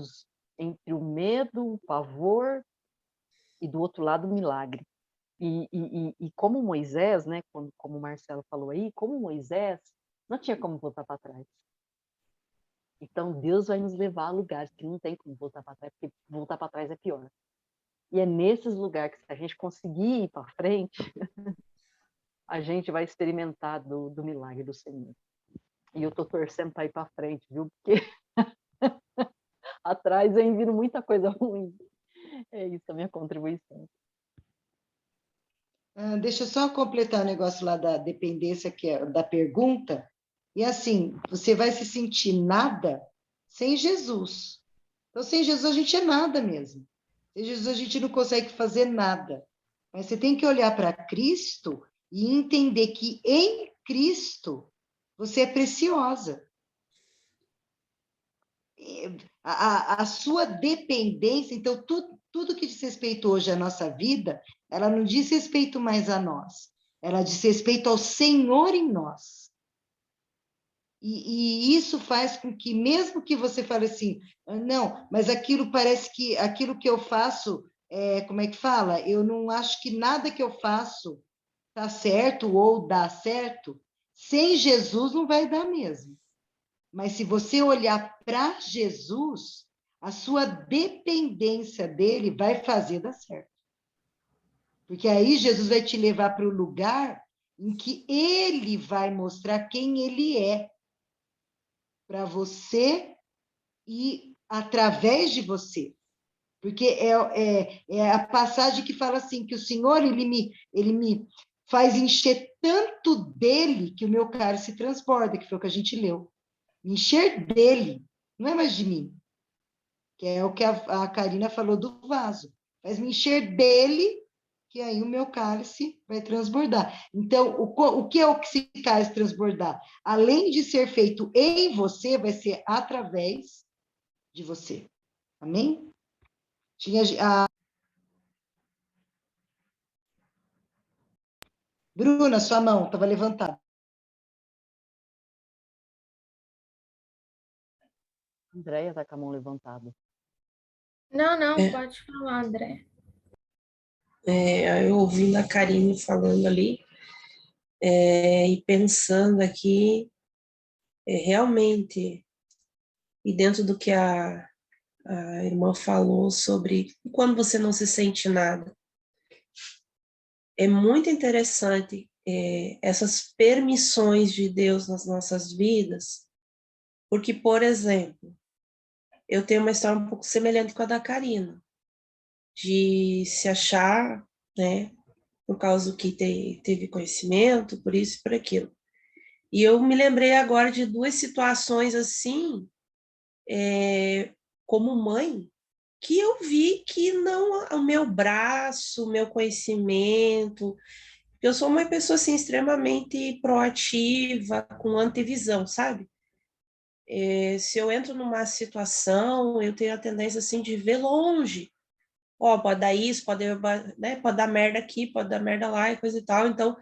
entre o medo, o pavor e do outro lado o milagre. E como Moisés, né, como o Marcelo falou aí, como Moisés não tinha como voltar para trás. Então Deus vai nos levar a lugares que não tem como voltar para trás, porque voltar para trás é pior. E é nesses lugares que se a gente conseguir ir para frente, a gente vai experimentar do milagre do Senhor. E eu estou torcendo para ir para frente, viu? Porque atrás vem vindo muita coisa ruim. É isso a minha contribuição. Deixa eu só completar o negócio lá da dependência, que é da pergunta. E assim, você vai se sentir nada sem Jesus. Então, sem Jesus a gente é nada mesmo. Sem Jesus a gente não consegue fazer nada. Mas você tem que olhar para Cristo e entender que em Cristo você é preciosa. A sua dependência, então, tudo que diz respeito hoje à nossa vida, ela não diz respeito mais a nós, ela diz respeito ao Senhor em nós. E isso faz com que, mesmo que você fale assim, não, mas aquilo parece que, aquilo que eu faço, como é que fala? Eu não acho que nada que eu faço está certo ou dá certo, sem Jesus não vai dar mesmo. Mas se você olhar para Jesus, a sua dependência dele vai fazer dar certo. Porque aí Jesus vai te levar para o lugar em que ele vai mostrar quem ele é para você e através de você. Porque é a passagem que fala assim, que o Senhor, ele me faz encher tanto dele que o meu cálice se transborda, que foi o que a gente leu. Me encher dele, não é mais de mim. Que é o que a Karina falou do vaso. Mas me encher dele, que aí o meu cálice vai transbordar. Então, o que é o que esse cálice transbordar? Além de ser feito em você, vai ser através de você. Amém? Tinha a Bruna, sua mão estava levantada. Andréia está com a mão levantada. Não, É. pode falar, André. Eu ouvindo a Karine falando ali, e pensando aqui, realmente, e dentro do que a irmã falou sobre quando você não se sente nada, é muito interessante essas permissões de Deus nas nossas vidas, porque, por exemplo, eu tenho uma história um pouco semelhante com a da Karina, de se achar, né, por causa que teve conhecimento, por isso e por aquilo. E eu me lembrei agora de duas situações assim, como mãe, que eu vi que não o meu braço, o meu conhecimento, eu sou uma pessoa assim extremamente proativa, com antevisão, sabe? Se eu entro numa situação, eu tenho a tendência assim de ver longe. Ó, pode dar isso, né, pode dar merda aqui, pode dar merda lá e coisa e tal. Então,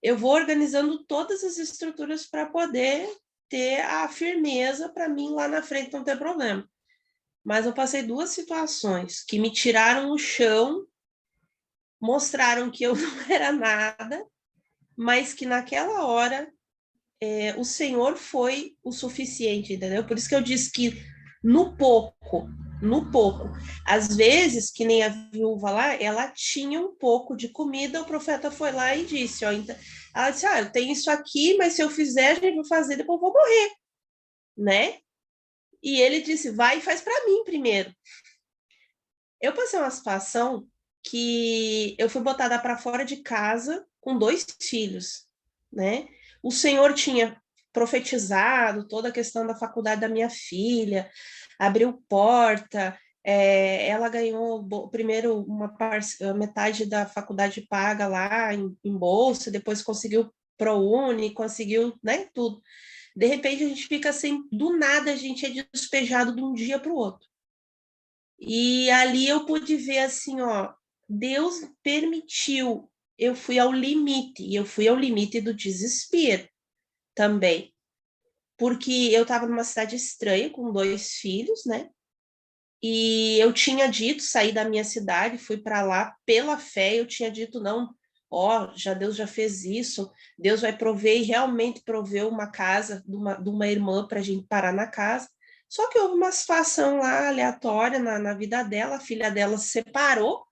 eu vou organizando todas as estruturas para poder ter a firmeza para mim lá na frente não ter problema. Mas eu passei duas situações que me tiraram o chão, mostraram que eu não era nada, mas que naquela hora o Senhor foi o suficiente, entendeu? Por isso que eu disse que no pouco, às vezes, que nem a viúva lá, ela tinha um pouco de comida, o profeta foi lá e disse, ó, então, ela disse, eu tenho isso aqui, mas se eu fizer, a gente vai fazer, depois eu vou morrer, né? E ele disse, vai e faz para mim primeiro. Eu passei uma situação que eu fui botada para fora de casa com 2 filhos, né? O Senhor tinha profetizado toda a questão da faculdade da minha filha, abriu porta, ela ganhou primeiro metade da faculdade paga lá em bolsa, depois conseguiu ProUni, conseguiu, né, tudo. De repente a gente fica assim, do nada a gente é despejado de um dia para o outro. E ali eu pude ver assim, ó, Deus permitiu, eu fui ao limite, e eu fui ao limite do desespero também, porque eu estava numa cidade estranha com 2 filhos, né? E eu tinha dito sair da minha cidade, fui para lá pela fé, eu tinha dito não, ó, Deus já fez isso, Deus vai prover e realmente proveu uma casa de uma irmã para a gente parar na casa. Só que houve uma situação lá aleatória na vida dela, a filha dela se separou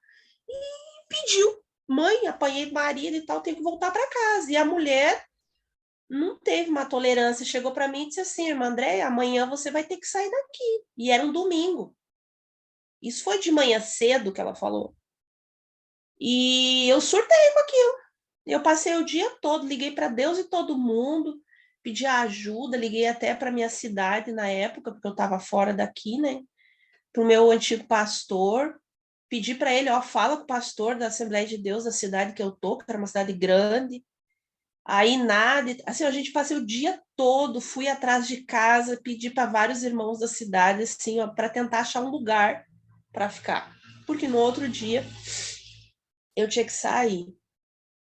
e pediu, mãe, apanhei marido e tal, tenho que voltar para casa. E a mulher não teve uma tolerância, chegou para mim e disse assim, irmã Andréia, amanhã você vai ter que sair daqui. E era um domingo. Isso foi de manhã cedo que ela falou. E eu surtei com aquilo. Eu passei o dia todo, liguei para Deus e todo mundo, pedi ajuda, liguei até para minha cidade na época, porque eu estava fora daqui, né? Para o meu antigo pastor, pedi para ele, ó, fala com o pastor da Assembleia de Deus da cidade que eu tô, que era uma cidade grande. Aí nada, assim, a gente passei o dia todo, fui atrás de casa, pedi para vários irmãos da cidade, assim, ó, para tentar achar um lugar para ficar. Porque no outro dia eu tinha que sair.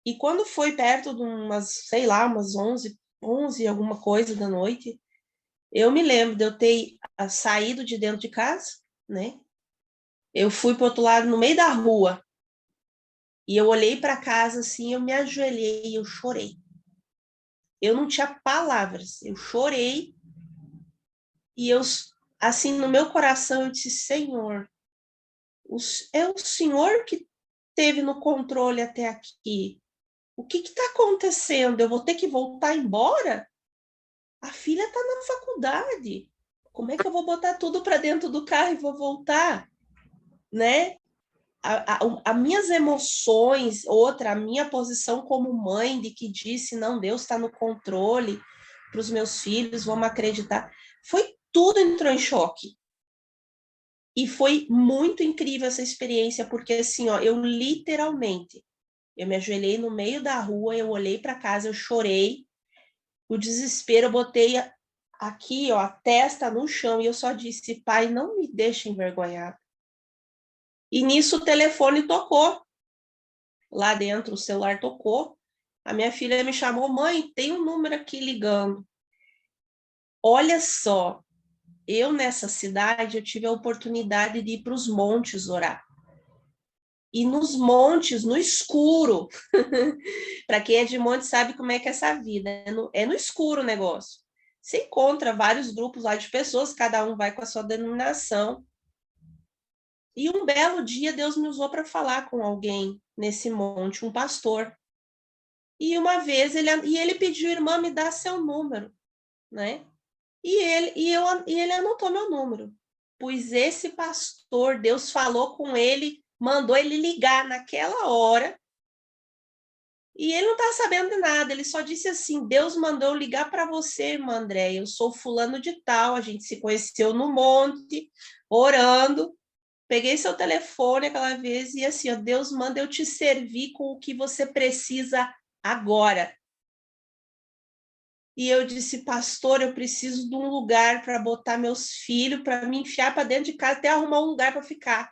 E quando foi perto de umas, sei lá, umas 11 alguma coisa da noite, eu me lembro de eu ter saído de dentro de casa, né? Eu fui para o outro lado, no meio da rua, e eu olhei para casa assim, eu me ajoelhei e eu chorei. Eu não tinha palavras, eu chorei e eu, assim, no meu coração, eu disse, Senhor, é o Senhor que teve no controle até aqui. O que está acontecendo? Eu vou ter que voltar embora? A filha está na faculdade. Como é que eu vou botar tudo para dentro do carro e vou voltar? Né? As minhas emoções, a minha posição como mãe de que disse, não, Deus está no controle para os meus filhos, vamos acreditar. tudo entrou em choque. E foi muito incrível essa experiência, porque assim, ó, eu me ajoelhei no meio da rua, eu olhei para casa, eu chorei, o desespero, eu botei aqui, ó, a testa no chão, e eu só disse, pai, não me deixe envergonhar. E nisso o telefone tocou. Lá dentro o celular tocou. A minha filha me chamou, mãe, tem um número aqui ligando. Olha só, eu nessa cidade, eu tive a oportunidade de ir para os montes orar. E nos montes, no escuro, para quem é de monte sabe como é que é essa vida, é no escuro o negócio. Você encontra vários grupos lá de pessoas, cada um vai com a sua denominação. E um belo dia Deus me usou para falar com alguém nesse monte, um pastor. E uma vez ele pediu, irmã, me dá seu número, né? E ele anotou meu número. Pois esse pastor, Deus falou com ele, mandou ele ligar naquela hora. E ele não está sabendo de nada, ele só disse assim, Deus mandou ligar para você, irmã André, eu sou fulano de tal, a gente se conheceu no monte, orando, peguei seu telefone aquela vez e assim, ó, Deus manda eu te servir com o que você precisa agora. E eu disse, pastor, eu preciso de um lugar para botar meus filhos, para me enfiar para dentro de casa, até arrumar um lugar para ficar.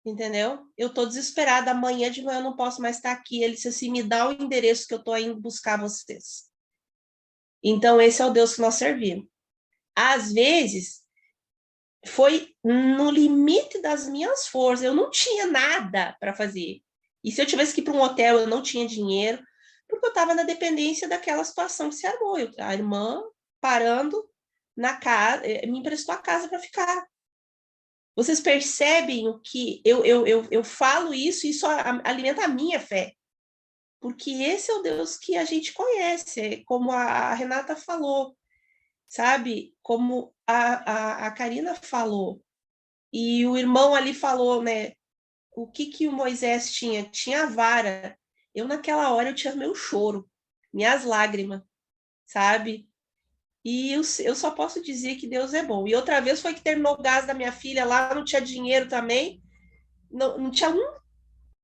Entendeu? Eu estou desesperada, amanhã de manhã eu não posso mais estar aqui. Ele disse assim, me dá o endereço que eu estou indo buscar vocês. Então, esse é o Deus que nós servimos. Às vezes, foi no limite das minhas forças, eu não tinha nada para fazer. E se eu tivesse que ir para um hotel, eu não tinha dinheiro, porque eu estava na dependência daquela situação que se armou. A irmã, parando na casa, me emprestou a casa para ficar. Vocês percebem o que eu falo isso, e isso alimenta a minha fé. Porque esse é o Deus que a gente conhece, como a Renata falou, sabe? Como a Karina falou. E o irmão ali falou, né? O que o Moisés tinha? Tinha a vara. Eu, naquela hora, eu tinha meu choro, minhas lágrimas, sabe? E eu só posso dizer que Deus é bom. E outra vez foi que terminou o gás da minha filha lá, não tinha dinheiro também, não tinha um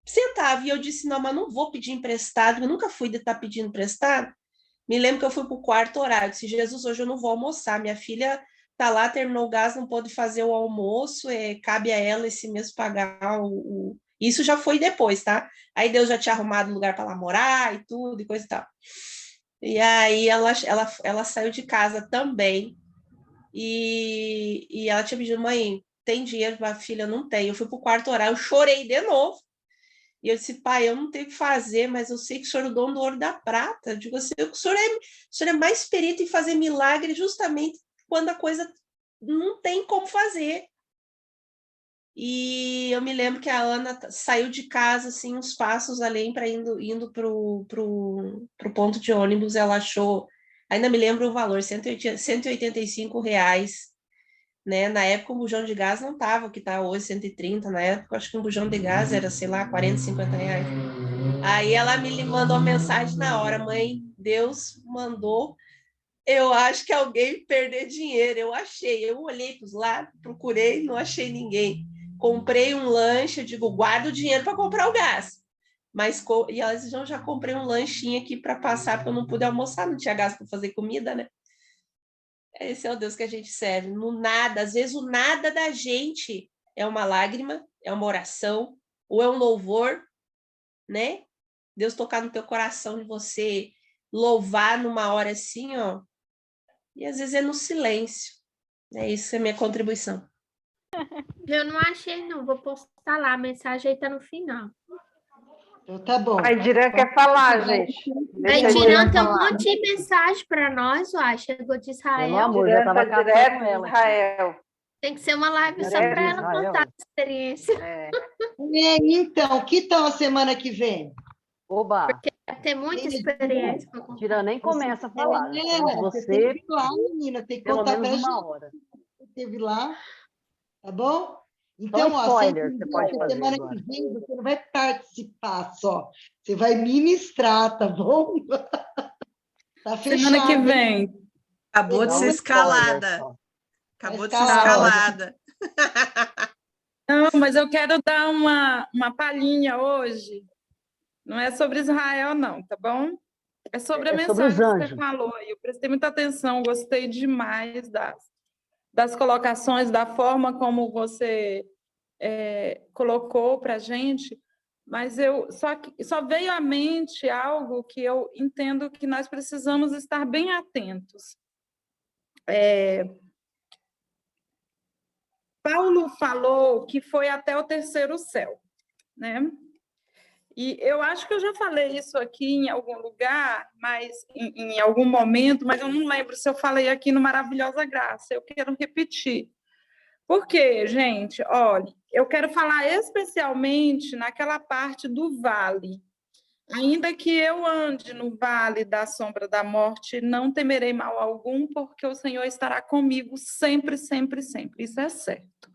centavo. E eu disse, não, mas não vou pedir emprestado, eu nunca fui de estar pedindo emprestado. Me lembro que eu fui para o quarto horário, disse, Jesus, hoje eu não vou almoçar, minha filha tá lá, terminou o gás, não pôde fazer o almoço, cabe a ela esse mês pagar Isso já foi depois, tá? Aí Deus já tinha arrumado lugar para ela morar e tudo, e coisa e tal. E aí ela saiu de casa também. E ela tinha pedido, mãe, tem dinheiro para a filha? Não tem. Eu fui para o quarto orar, eu chorei de novo. E eu disse, pai, eu não tenho o que fazer, mas eu sei que o senhor é o dono do ouro da prata. Eu digo assim, o senhor é mais perito em fazer milagre justamente quando a coisa não tem como fazer. E eu me lembro que a Ana saiu de casa, assim, uns passos além para indo pro ponto de ônibus, ela achou, ainda me lembro o valor, R$ 185, né? Na época o bujão de gás não estava o que está hoje, 130, na época acho que um bujão de gás era, sei lá, 40, 50 reais. Aí ela me mandou uma mensagem na hora, mãe, Deus mandou, eu acho que alguém perder dinheiro, eu olhei para os lados, procurei, não achei ninguém. Comprei um lanche, eu digo, guarda o dinheiro para comprar o gás. E elas diziam, já comprei um lanchinho aqui para passar, porque eu não pude almoçar, não tinha gás para fazer comida, né? Esse é o Deus que a gente serve. No nada, às vezes o nada da gente é uma lágrima, é uma oração, ou é um louvor, né? Deus tocar no teu coração de você louvar numa hora assim, ó. E às vezes é no silêncio. Isso é minha contribuição. Eu não achei, não. Vou postar lá. A mensagem aí tá no final. Então, tá bom. A Idirã quer falar, gente. A Idirã tem um monte de mensagem para nós, ó. Chegou de Israel. Meu amor, já estava direto catando de ela. Israel. Tem que ser uma live só Direto para de ela Israel. contar a experiência. Então, que tal a semana que vem? Oba, Vai ter muita experiência para contar. Tira nem começa a falar. Você Você, teve lá, menina, tem que pelo contar menos pra uma gente. hora. Você teve lá, tá bom? Então, ó, spoiler você pode fazer semana agora. que vem você não vai participar só, você vai ministrar, tá bom? Tá fechado. Semana que vem. Acabou de Dá ser um spoiler escalada. só. Acabou de Tá ser escalada. escalada. Não, mas eu quero dar uma palhinha hoje. Não é sobre Israel, não, tá bom? É sobre a É sobre os mensagem que você anjos. falou. Eu prestei muita atenção, gostei demais das colocações, da forma como você colocou para a gente, mas só veio à mente algo que eu entendo que nós precisamos estar bem atentos. Paulo falou que foi até o terceiro céu, né? E eu acho que eu já falei isso aqui em algum lugar, mas em algum momento, mas eu não lembro se eu falei aqui no Maravilhosa Graça. Eu quero repetir. Por quê, gente? Olha, eu quero falar especialmente naquela parte do vale. Ainda que eu ande no vale da sombra da morte, não temerei mal algum, porque o Senhor estará comigo sempre, sempre, sempre. Isso é certo.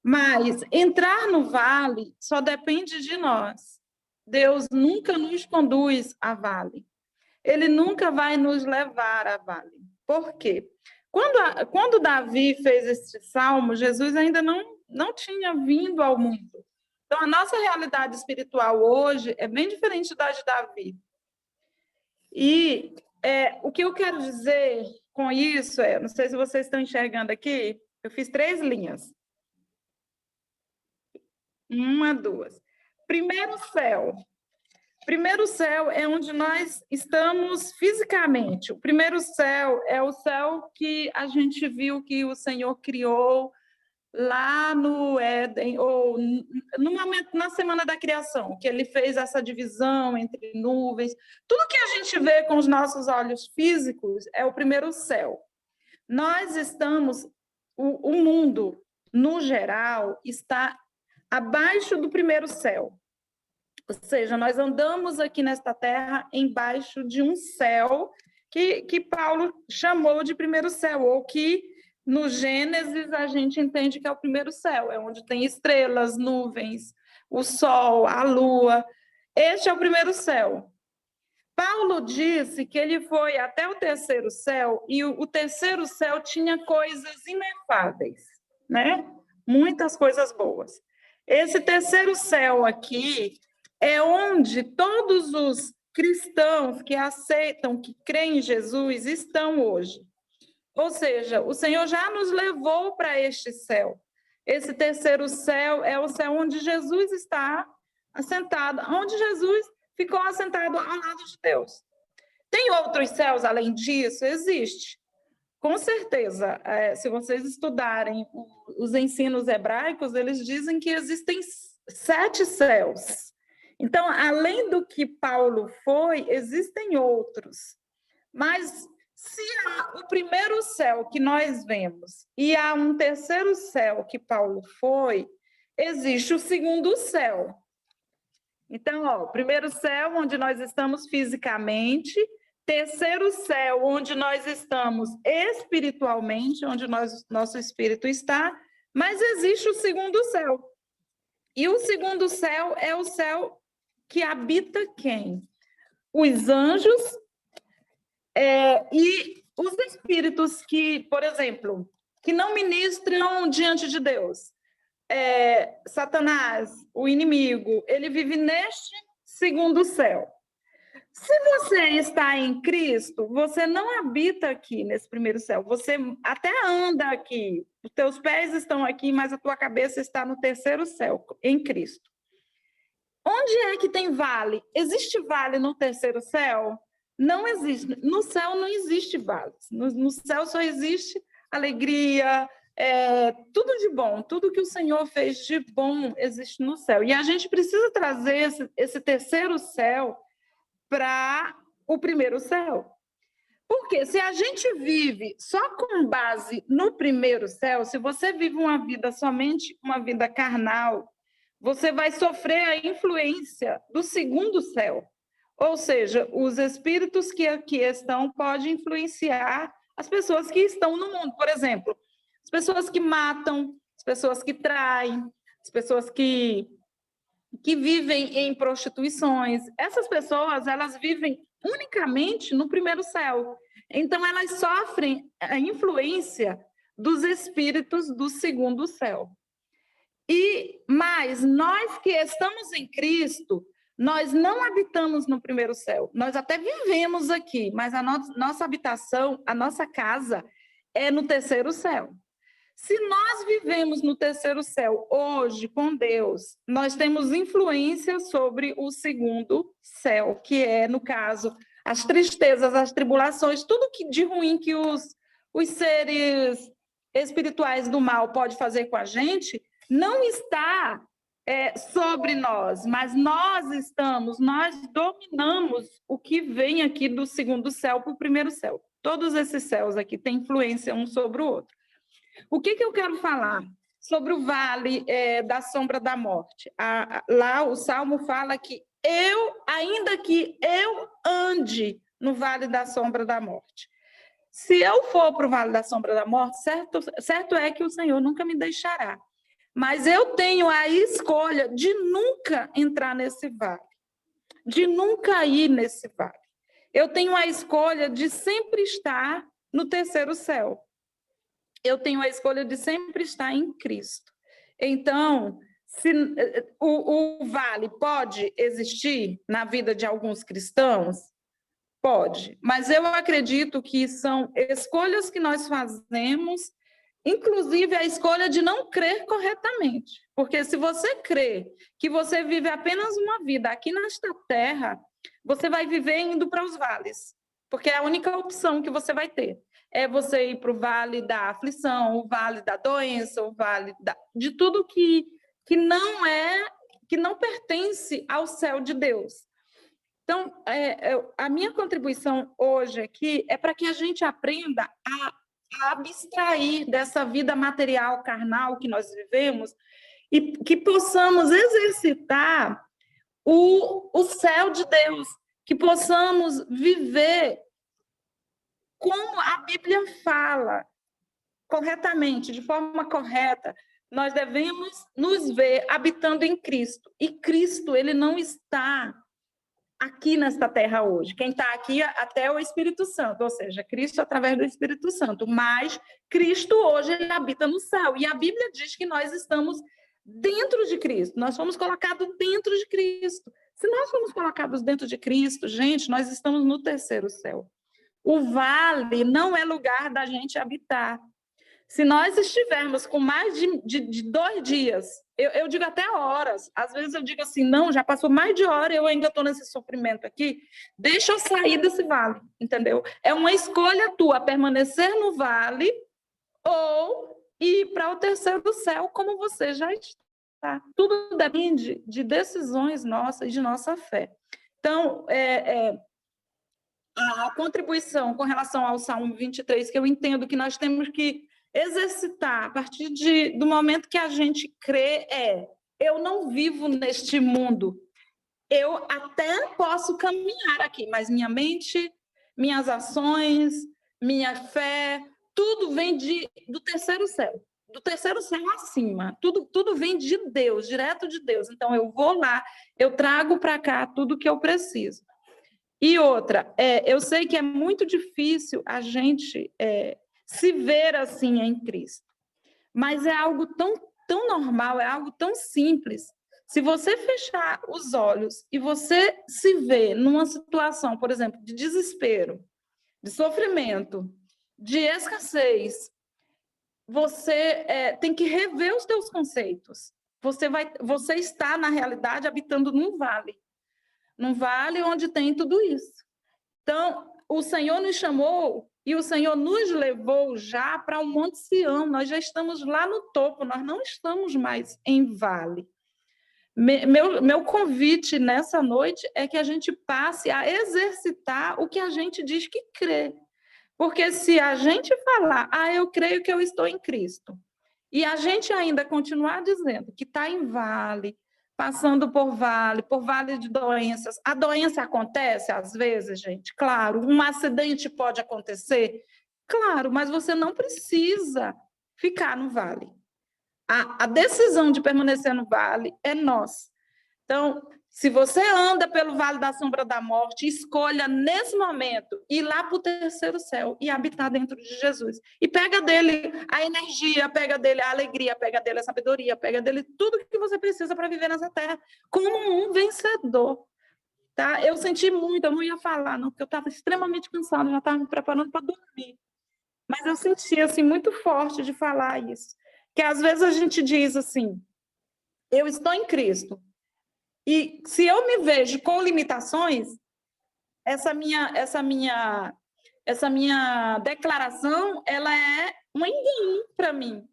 Mas entrar no vale só depende de nós. Deus nunca nos conduz a vale. Ele nunca vai nos levar a vale. Por quê? Quando Davi fez este salmo, Jesus ainda não tinha vindo ao mundo. Então, a nossa realidade espiritual hoje é bem diferente da de Davi. E o que eu quero dizer com isso não sei se vocês estão enxergando aqui, eu fiz 3 linhas. 1, 2. Primeiro céu. Primeiro céu é onde nós estamos fisicamente. O primeiro céu é o céu que a gente viu que o Senhor criou lá no Éden, ou no momento, na semana da criação, que ele fez essa divisão entre nuvens. Tudo que a gente vê com os nossos olhos físicos é o primeiro céu. Nós estamos, o mundo, no geral, está abaixo do primeiro céu. Ou seja, nós andamos aqui nesta terra embaixo de um céu que Paulo chamou de primeiro céu, ou que no Gênesis a gente entende que é o primeiro céu, é onde tem estrelas, nuvens, o sol, a lua. Este é o primeiro céu. Paulo disse que ele foi até o terceiro céu, e o terceiro céu tinha coisas inefáveis, né? Muitas coisas boas. Esse terceiro céu aqui é onde todos os cristãos que aceitam, que creem em Jesus, estão hoje. Ou seja, o Senhor já nos levou para este céu. Esse terceiro céu é o céu onde Jesus está assentado, onde Jesus ficou assentado ao lado de Deus. Tem outros céus além disso? Existe. Com certeza, se vocês estudarem os ensinos hebraicos, eles dizem que existem 7 céus. Então, além do que Paulo foi, existem outros. Mas se há o primeiro céu que nós vemos e há um terceiro céu que Paulo foi, existe o segundo céu. Então, o primeiro céu, onde nós estamos fisicamente, terceiro céu, onde nós estamos espiritualmente, onde nosso espírito está, mas existe o segundo céu. E o segundo céu é o céu que habita quem? Os anjos e os espíritos que, por exemplo, que não ministram diante de Deus. Satanás, o inimigo, ele vive neste segundo céu. Se você está em Cristo, você não habita aqui nesse primeiro céu. Você até anda aqui, os teus pés estão aqui, mas a tua cabeça está no terceiro céu, em Cristo. Onde é que tem vale? Existe vale no terceiro céu? Não existe. No céu não existe vale. No céu só existe alegria, tudo de bom, tudo que o Senhor fez de bom existe no céu. E a gente precisa trazer esse terceiro céu para o primeiro céu. Porque se a gente vive só com base no primeiro céu, se você vive uma vida somente uma vida carnal, você vai sofrer a influência do segundo céu. Ou seja, os espíritos que aqui estão podem influenciar as pessoas que estão no mundo. Por exemplo, as pessoas que matam, as pessoas que traem, as pessoas que que vivem em prostituições. Essas pessoas, elas vivem unicamente no primeiro céu. Então, elas sofrem a influência dos espíritos do segundo céu. Mas nós que estamos em Cristo, nós não habitamos no primeiro céu. Nós até vivemos aqui, mas a nossa habitação, a nossa casa é no terceiro céu. Se nós vivemos no terceiro céu hoje com Deus, nós temos influência sobre o segundo céu, que é, no caso, as tristezas, as tribulações, tudo de ruim que os seres espirituais do mal podem fazer com a gente, não está sobre nós, mas nós dominamos o que vem aqui do segundo céu para o primeiro céu. Todos esses céus aqui têm influência um sobre o outro. O que eu quero falar? Sobre o vale da sombra da morte. Lá o Salmo fala que ainda que eu ande no vale da sombra da morte. Se eu for para o vale da sombra da morte, certo é que o Senhor nunca me deixará. Mas eu tenho a escolha de nunca entrar nesse vale, de nunca ir nesse vale. Eu tenho a escolha de sempre estar no terceiro céu. Eu tenho a escolha de sempre estar em Cristo. Então, o vale pode existir na vida de alguns cristãos? Pode, mas eu acredito que são escolhas que nós fazemos, inclusive a escolha de não crer corretamente. Porque se você crê que você vive apenas uma vida aqui nesta terra, você vai viver indo para os vales, porque é a única opção que você vai ter. É você ir para o vale da aflição, o vale da doença, o vale de tudo que não pertence ao céu de Deus. Então, a minha contribuição hoje aqui é para que a gente aprenda a abstrair dessa vida material, carnal que nós vivemos e que possamos exercitar o céu de Deus, que possamos viver como a Bíblia fala, corretamente, de forma correta. Nós devemos nos ver habitando em Cristo. E Cristo, ele não está aqui nesta terra hoje. Quem está aqui até é o Espírito Santo, ou seja, Cristo através do Espírito Santo. Mas Cristo hoje, ele habita no céu. E a Bíblia diz que nós estamos dentro de Cristo. Nós fomos colocados dentro de Cristo. Se nós fomos colocados dentro de Cristo, gente, nós estamos no terceiro céu. O vale não é lugar da gente habitar. Se nós estivermos com mais de 2 dias, eu digo até horas, às vezes eu digo assim, não, já passou mais de hora, eu ainda estou nesse sofrimento aqui, deixa eu sair desse vale, entendeu? É uma escolha tua, permanecer no vale ou ir para o terceiro céu, como você já está. Tudo depende de decisões nossas e de nossa fé. Então, a contribuição com relação ao Salmo 23, que eu entendo que nós temos que exercitar a partir do momento que a gente crê, eu não vivo neste mundo. Eu até posso caminhar aqui, mas minha mente, minhas ações, minha fé, tudo vem do terceiro céu. Do terceiro céu acima. Tudo vem de Deus, direto de Deus. Então, eu vou lá, eu trago para cá tudo que eu preciso. E outra, eu sei que é muito difícil a gente se ver assim em Cristo, mas é algo tão normal, é algo tão simples. Se você fechar os olhos e você se vê numa situação, por exemplo, de desespero, de sofrimento, de escassez, você tem que rever os seus conceitos. Você está, na realidade, habitando num vale onde tem tudo isso. Então, o Senhor nos chamou e o Senhor nos levou já para o Monte Sião. Nós já estamos lá no topo, nós não estamos mais em vale. Meu convite nessa noite é que a gente passe a exercitar o que a gente diz que crê. Porque se a gente falar, eu creio que eu estou em Cristo, e a gente ainda continuar dizendo que está em vale, passando por vale de doenças. A doença acontece às vezes, gente, claro. Um acidente pode acontecer, claro, mas você não precisa ficar no vale. A decisão de permanecer no vale é nossa. Então, se você anda pelo vale da sombra da morte, escolha nesse momento ir lá para o terceiro céu e habitar dentro de Jesus. E pega dele a energia, pega dele a alegria, pega dele a sabedoria, pega dele tudo que você precisa para viver nessa terra como um vencedor. Tá? Eu senti muito, eu não ia falar, não, porque eu estava extremamente cansada, já estava me preparando para dormir. Mas eu senti assim, muito forte de falar isso. Que às vezes a gente diz assim, eu estou em Cristo. E se eu me vejo com limitações, essa minha declaração, ela é um engano para mim.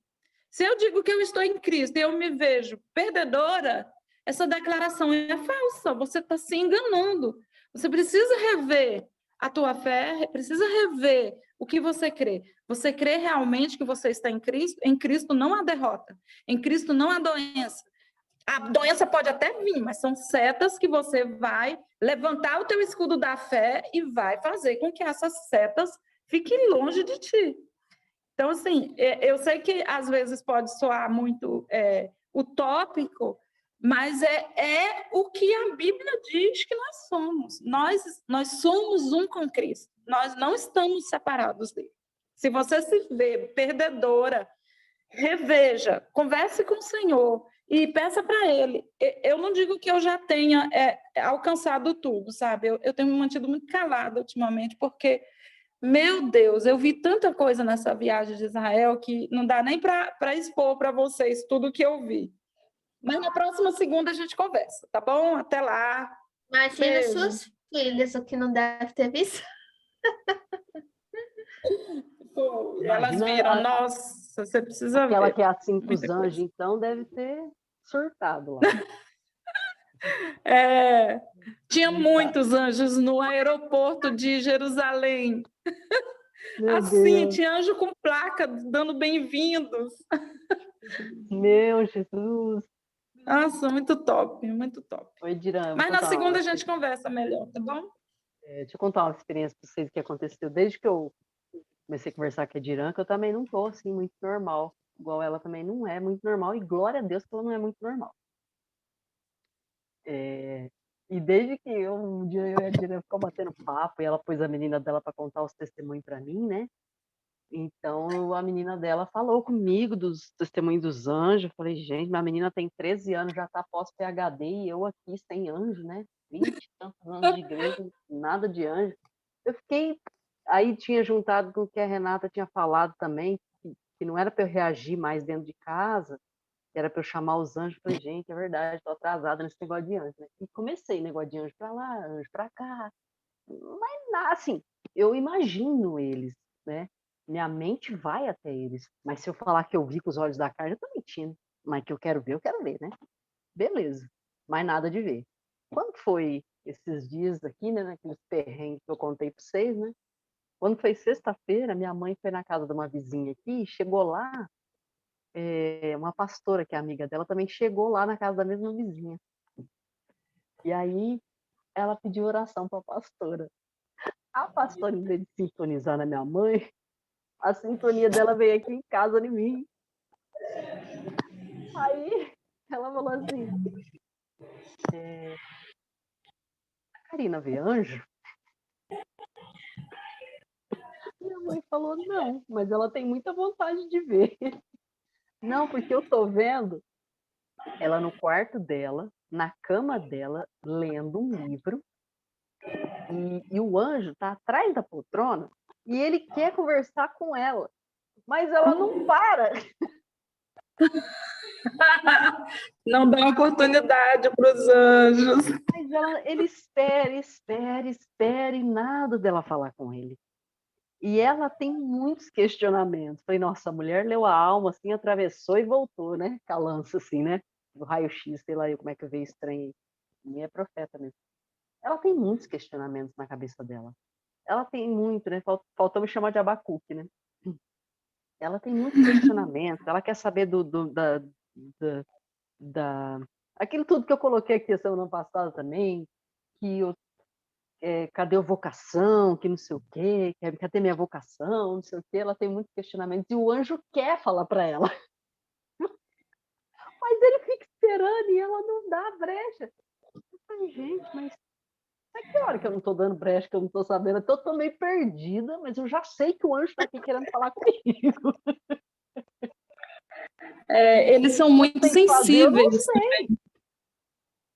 Se eu digo que eu estou em Cristo e eu me vejo perdedora, essa declaração é falsa, você está se enganando. Você precisa rever a tua fé, precisa rever o que você crê. Você crê realmente que você está em Cristo? Em Cristo não há derrota, em Cristo não há doença. A doença pode até vir, mas são setas que você vai levantar o teu escudo da fé e vai fazer com que essas setas fiquem longe de ti. Então, assim, eu sei que às vezes pode soar muito utópico, mas é o que a Bíblia diz que nós somos. Nós somos um com Cristo. Nós não estamos separados dele. Se você se vê perdedora, reveja, converse com o Senhor e peça para Ele. Eu não digo que eu já tenha alcançado tudo, sabe? Eu tenho me mantido muito calada ultimamente, porque, meu Deus, eu vi tanta coisa nessa viagem de Israel que não dá nem para expor para vocês tudo que eu vi. Mas na próxima segunda a gente conversa, tá bom? Até lá. Imagina Beijo. suas filhas, o que não deve ter visto. Pô, elas Imagina viram, nossa, você precisa aquela ver. que é assim com os Muita anjos, coisa. então deve ter surtado lá. Tinha muitos anjos no aeroporto de Jerusalém. Meu Assim, Deus, tinha anjo com placa dando bem-vindos. meu Jesus. Nossa, muito top, muito top. Oi, Dirã, Mas na segunda a gente conversa melhor, tá bom? deixa eu contar uma experiência para vocês que aconteceu desde que eu comecei a conversar com a Dirã, que eu também não tô assim muito normal, igual ela também não é muito normal, e glória a Deus que ela não é muito normal. E desde que um dia eu e a Dirã ficamos batendo papo, e ela pôs a menina dela para contar os testemunhos para mim, né? Então a menina dela falou comigo dos testemunhos dos anjos. Eu falei, gente, minha menina tem 13 anos, já tá pós-PhD, e eu aqui sem anjo, né? 20 e tantos anos de igreja, nada de anjo. Eu fiquei. Aí tinha juntado com o que a Renata tinha falado também, que não era para eu reagir mais dentro de casa, que era para eu chamar os anjos. Falei, gente, é verdade, estou atrasada nesse negócio de anjo, né? E comecei negócio de anjo para lá, anjo para cá. Mas, assim, eu imagino eles, né? Minha mente vai até eles. Mas se eu falar que eu vi com os olhos da carne, eu tô mentindo. Mas que eu quero ver, né? Beleza. Mas nada de ver. Quando foi esses dias aqui, né? Naqueles perrengues que eu contei para vocês, né? Quando foi sexta-feira, minha mãe foi na casa de uma vizinha aqui, chegou lá, uma pastora que é amiga dela também chegou lá na casa da mesma vizinha. E aí ela pediu oração para a pastora. A pastora, em vez de sintonizar na minha mãe, a sintonia dela veio aqui em casa em mim. Aí ela falou assim, a Karina vê anjo? Minha mãe falou, não, mas ela tem muita vontade de ver. Não, porque eu tô vendo ela no quarto dela, na cama dela, lendo um livro, e o anjo tá atrás da poltrona, e ele quer conversar com ela, mas ela não para. Não dá oportunidade para os anjos. Mas ele espera, e nada dela falar com ele. E ela tem muitos questionamentos. Falei, nossa, a mulher leu a alma, assim, atravessou e voltou, né? Com a lança, assim, né? Do raio-x, sei lá eu como é que eu vejo estranho. Nem é profeta mesmo. Ela tem muitos questionamentos na cabeça dela. Ela tem muito, né? Faltou me chamar de Abacuque, né? Ela tem muitos questionamentos. Ela quer saber aquilo tudo que eu coloquei aqui a semana passada também, que cadê a vocação, que não sei o quê, cadê minha vocação, não sei o quê. Ela tem muitos questionamentos e o anjo quer falar para ela. Mas ele fica esperando e ela não dá brecha. Ai, gente, mas que hora que eu não tô dando brecha, que eu não tô sabendo? Eu tô meio perdida, mas eu já sei que o anjo tá aqui querendo falar comigo. Eles são muito Tem que fazer, eu não sensíveis. sei. O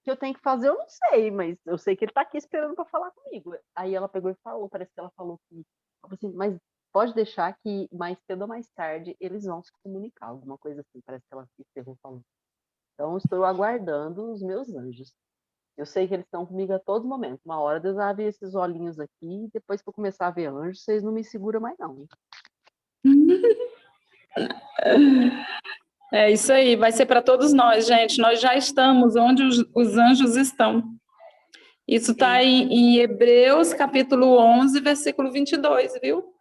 que eu tenho que fazer, eu não sei, mas eu sei que ele tá aqui esperando para falar comigo. Aí ela pegou e falou, parece que ela falou assim, mas pode deixar que mais cedo ou mais tarde eles vão se comunicar, alguma coisa assim, parece que ela encerrou falando. Então, eu estou aguardando os meus anjos. Eu sei que eles estão comigo a todo momento. Uma hora Deus abre esses olhinhos aqui, e depois que eu começar a ver anjos, vocês não me seguram mais, não. É isso aí, vai ser para todos nós, gente. Nós já estamos onde os anjos estão. Isso está em Hebreus, capítulo 11, versículo 22, viu?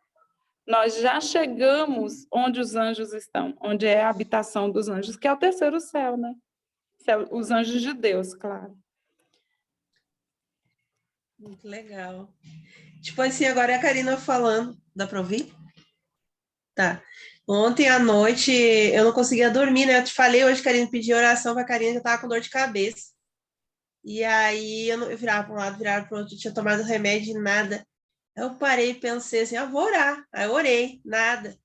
Nós já chegamos onde os anjos estão, onde é a habitação dos anjos, que é o terceiro céu, né? Os anjos de Deus, claro. Muito legal. Tipo assim, agora é a Karina falando. Dá para ouvir? Tá. Ontem à noite eu não conseguia dormir, né? Eu te falei hoje, Karina, pedi oração para a Karina, que eu tava com dor de cabeça. E aí eu virava para um lado, virava para o outro, eu tinha tomado remédio e nada. Eu parei e pensei assim, vou orar. Aí eu orei, nada.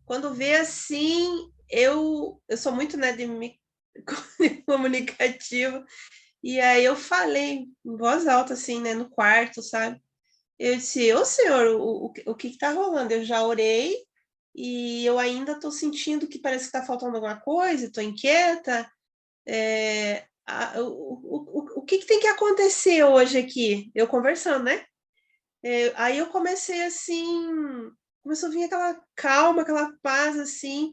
Quando vê assim, eu sou muito, né, de comunicativo. E aí eu falei em voz alta, assim, né, no quarto, sabe? Eu disse, ô Senhor, o que está rolando? Eu já orei e eu ainda estou sentindo que parece que está faltando alguma coisa, estou inquieta. O que tem que acontecer hoje aqui? Eu conversando, né? Aí eu comecei assim, começou a vir aquela calma, aquela paz, assim.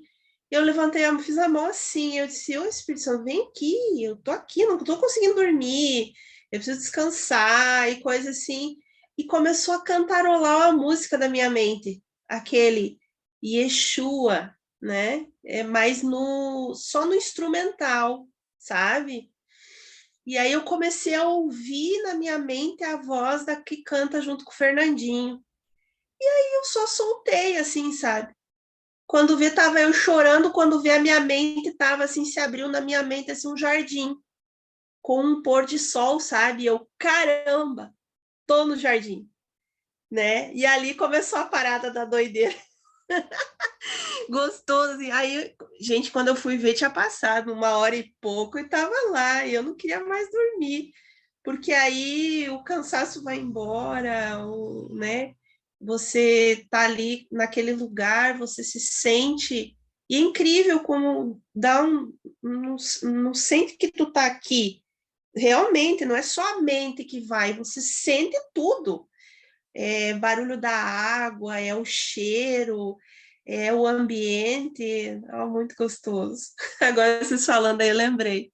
Eu levantei, fiz a mão assim, eu disse, ô Espírito Santo, vem aqui, eu tô aqui, não tô conseguindo dormir, eu preciso descansar e coisa assim. E começou a cantarolar a música da minha mente, aquele Yeshua, né? Mas só no instrumental, sabe? E aí eu comecei a ouvir na minha mente a voz da que canta junto com o Fernandinho. E aí eu só soltei, assim, sabe? Quando vi, tava eu chorando, quando vi a minha mente, tava assim, se abriu na minha mente, assim, um jardim, com um pôr de sol, sabe? E eu, caramba, tô no jardim, né? E ali começou a parada da doideira. Gostoso, assim. Aí, gente, quando eu fui ver, tinha passado 1 hora e pouco e tava lá, e eu não queria mais dormir, porque aí o cansaço vai embora, né? Você tá ali naquele lugar, você se sente. E é incrível como dá não sente que tu tá aqui. Realmente, não é só a mente que vai, você sente tudo. É barulho da água, é o cheiro, é o ambiente, é muito gostoso. Agora vocês falando aí, eu lembrei.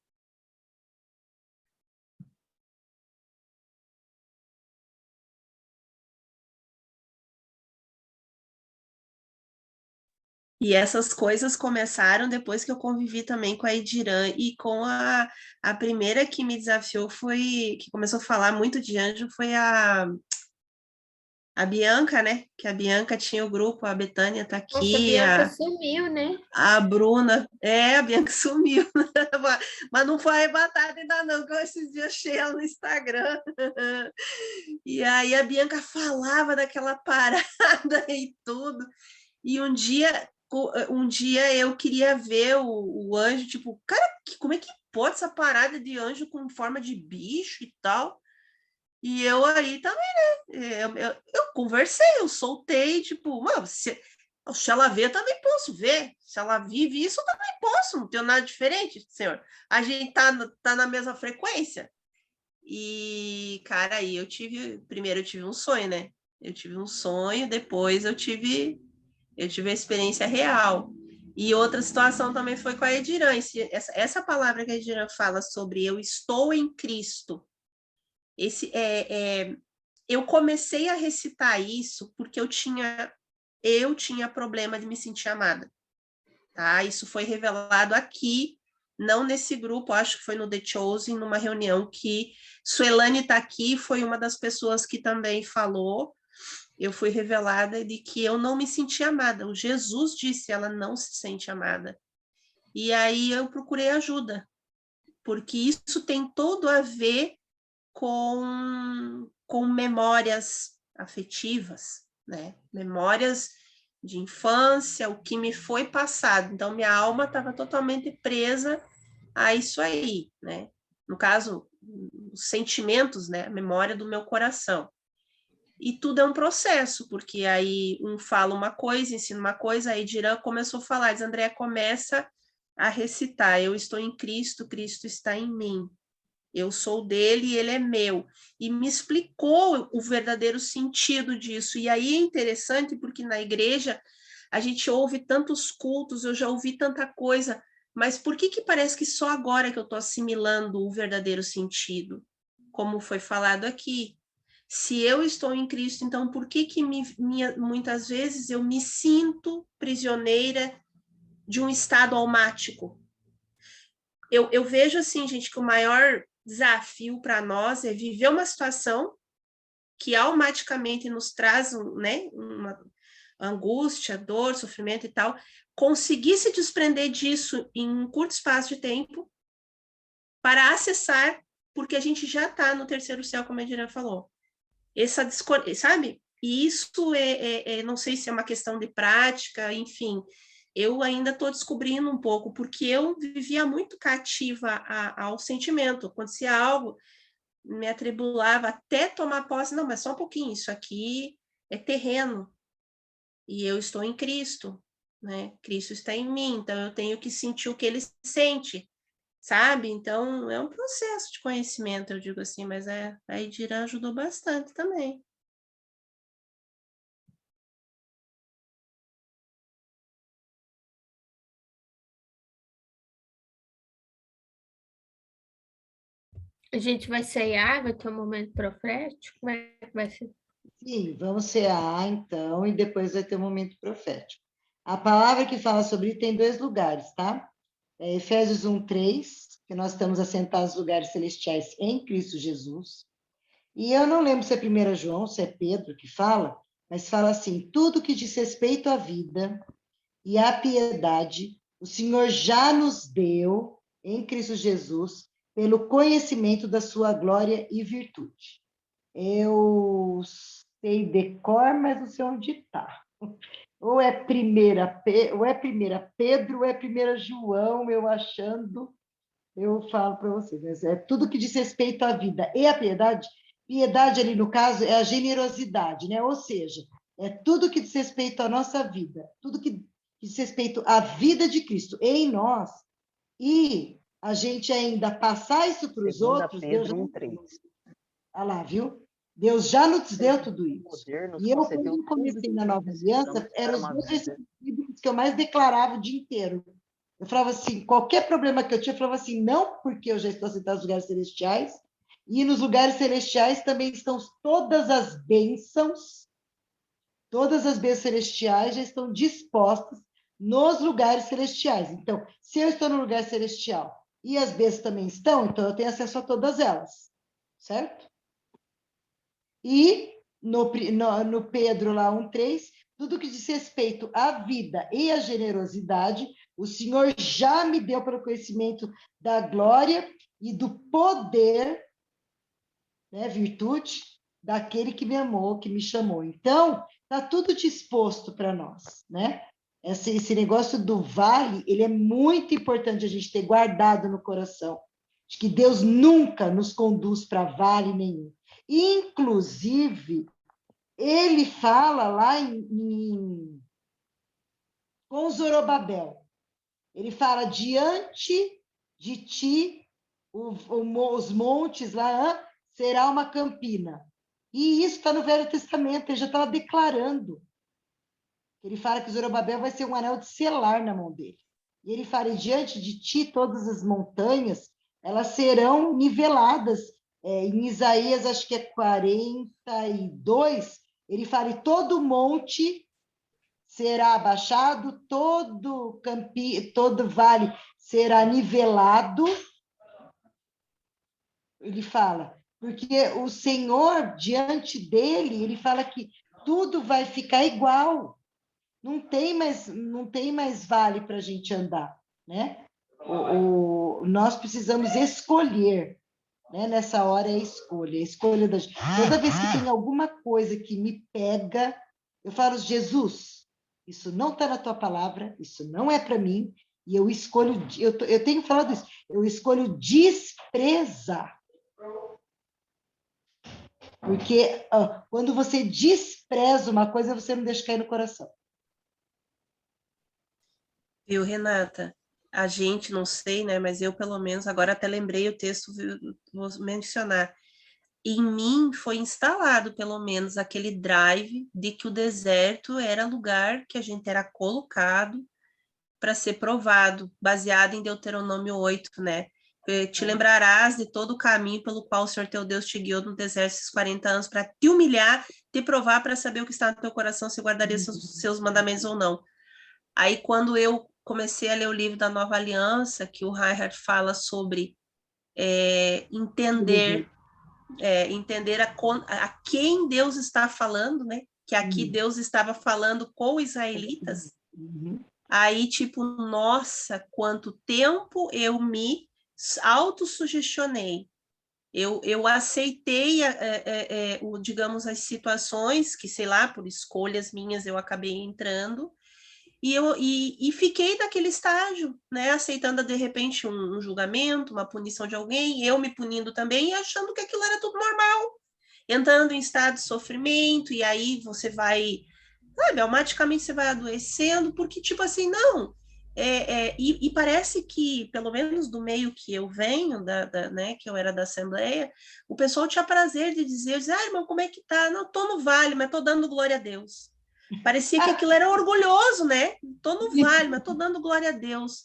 E essas coisas começaram depois que eu convivi também com a Ediran e com a primeira que me desafiou que começou a falar muito de anjo, foi a Bianca, né? Que a Bianca tinha o grupo, a Betânia tá Nossa, a aqui, Bianca sumiu, né? a Bruna, a Bianca sumiu, mas não foi arrebatada ainda não, que eu esses dias achei ela no Instagram. E aí a Bianca falava daquela parada e tudo. E um dia eu queria ver o anjo, tipo, cara, como é que pode essa parada de anjo com forma de bicho e tal? E eu aí também, né? Eu conversei, eu soltei, tipo, mano, se ela vê, eu também posso ver. Se ela vive isso, eu também posso, não tenho nada diferente, senhor. A gente tá na mesma frequência. E, cara, aí primeiro eu tive um sonho, né? Eu tive um sonho, depois eu tive a experiência real. E outra situação também foi com a Ediran. Essa palavra que a Ediran fala sobre eu estou em Cristo. Eu comecei a recitar isso porque eu tinha problema de me sentir amada. Tá? Isso foi revelado aqui, não nesse grupo, acho que foi no The Chosen, numa reunião que Suelane está aqui, foi uma das pessoas que também falou. Eu fui revelada de que eu não me sentia amada. O Jesus disse, ela não se sente amada. E aí eu procurei ajuda, porque isso tem todo a ver com memórias afetivas, né? Memórias de infância, o que me foi passado. Então, minha alma estava totalmente presa a isso aí, né? No caso, os sentimentos, né? A memória do meu coração. E tudo é um processo, porque aí um fala uma coisa, ensina uma coisa, aí Dirã começou a falar, diz, André, começa a recitar, eu estou em Cristo, Cristo está em mim. Eu sou dele e ele é meu. E me explicou o verdadeiro sentido disso. E aí é interessante, porque na igreja a gente ouve tantos cultos, eu já ouvi tanta coisa, mas por que parece que só agora que eu estou assimilando o verdadeiro sentido? Como foi falado aqui. Se eu estou em Cristo, então por que muitas vezes eu me sinto prisioneira de um estado almático? Eu vejo assim, gente, que o maior desafio para nós é viver uma situação que automaticamente nos traz, né, uma angústia, dor, sofrimento e tal, conseguir se desprender disso em um curto espaço de tempo para acessar, porque a gente já está no terceiro céu, como a Edina falou. Sabe? E isso não sei se é uma questão de prática, enfim, eu ainda estou descobrindo um pouco, porque eu vivia muito cativa ao sentimento. Acontecia algo, me atribulava até tomar posse. Não, mas só um pouquinho, isso aqui é terreno. E eu estou em Cristo, né? Cristo está em mim, então eu tenho que sentir o que ele sente, sabe? Então, é um processo de conhecimento, eu digo assim, mas a Edira ajudou bastante também. A gente vai ceiar, vai ter um momento profético, como é que vai ser? Sim, vamos cear, então, e depois vai ter um momento profético. A palavra que fala sobre isso tem 2 lugares, tá? É Efésios 1:3, que nós estamos assentados nos lugares celestiais em Cristo Jesus. E eu não lembro se é 1 João, se é Pedro que fala, mas fala assim, tudo que diz respeito à vida e à piedade, o Senhor já nos deu em Cristo Jesus, pelo conhecimento da sua glória e virtude. Eu sei de cor, mas não sei onde está. Ou é primeira Pedro, ou é 1 João, eu achando, eu falo para vocês, mas é tudo que diz respeito à vida e à piedade. Piedade ali, no caso, é a generosidade, né? Ou seja, é tudo que diz respeito à nossa vida, tudo que diz respeito à vida de Cristo em nós, e a gente ainda passar isso para os outros, Deus já... 1 Olha lá, viu? Deus já nos deu tudo isso. E eu, quando comecei na Nova Aliança, eram os 2 versículos que eu mais declarava o dia inteiro. Eu falava assim, qualquer problema que eu tinha, eu falava assim, não, porque eu já estou sentado nos lugares celestiais, e nos lugares celestiais também estão todas as bênçãos celestiais já estão dispostas nos lugares celestiais. Então, se eu estou no lugar celestial e as bênçãos também estão, então eu tenho acesso a todas elas, certo? E no Pedro lá 1:3, tudo que diz respeito à vida e à generosidade, o Senhor já me deu para o conhecimento da glória e do poder, né, virtude, daquele que me amou, que me chamou. Então, está tudo disposto para nós, né? Esse negócio do vale, ele é muito importante a gente ter guardado no coração, de que Deus nunca nos conduz para vale nenhum. Inclusive, ele fala lá com Zorobabel, ele fala, diante de ti, os montes lá, será uma campina. E isso está no Velho Testamento, ele já estava declarando. Ele fala que Zorobabel vai ser um anel de selar na mão dele. E ele fala, e diante de ti, todas as montanhas, elas serão niveladas. Em Isaías, acho que é 42, ele fala, e todo monte será abaixado, todo vale será nivelado. Ele fala, porque o Senhor, diante dele, ele fala que tudo vai ficar igual. Não tem mais vale para a gente andar, né? Nós precisamos escolher, né? Nessa hora é a escolha da gente. Toda vez que tem alguma coisa que me pega, eu falo, Jesus, isso não está na tua palavra, isso não é para mim, e eu escolho, eu tenho falado isso, eu escolho desprezar. Porque quando você despreza uma coisa, você não deixa cair no coração. Viu, Renata? A gente, não sei, né? Mas eu, pelo menos, agora até lembrei o texto, vou mencionar. Em mim foi instalado, pelo menos, aquele drive de que o deserto era lugar que a gente era colocado para ser provado, baseado em Deuteronômio 8, né? Te lembrarás de todo o caminho pelo qual o Senhor teu Deus te guiou no deserto esses 40 anos para te humilhar, te provar para saber o que está no teu coração, se guardaria seus mandamentos ou não. Aí, quando eu comecei a ler o livro da Nova Aliança, que o Reinhard fala sobre entender a quem Deus está falando, né? Que aqui Deus estava falando com os israelitas. Aí, tipo, nossa, quanto tempo eu me autossugestionei. Eu aceitei, digamos, as situações que, sei lá, por escolhas minhas eu acabei entrando, e fiquei naquele estágio, né? Aceitando, de repente, um julgamento, uma punição de alguém, eu me punindo também, e achando que aquilo era tudo normal. Entrando em estado de sofrimento, e aí você vai... Sabe, automaticamente você vai adoecendo, porque, tipo assim, não. E parece que, pelo menos do meio que eu venho, né, que eu era da Assembleia, o pessoal tinha prazer de dizer, irmão, como é que tá? Não, tô no vale, mas tô dando glória a Deus. Parecia que aquilo era orgulhoso, né? Tô no vale, mas tô dando glória a Deus.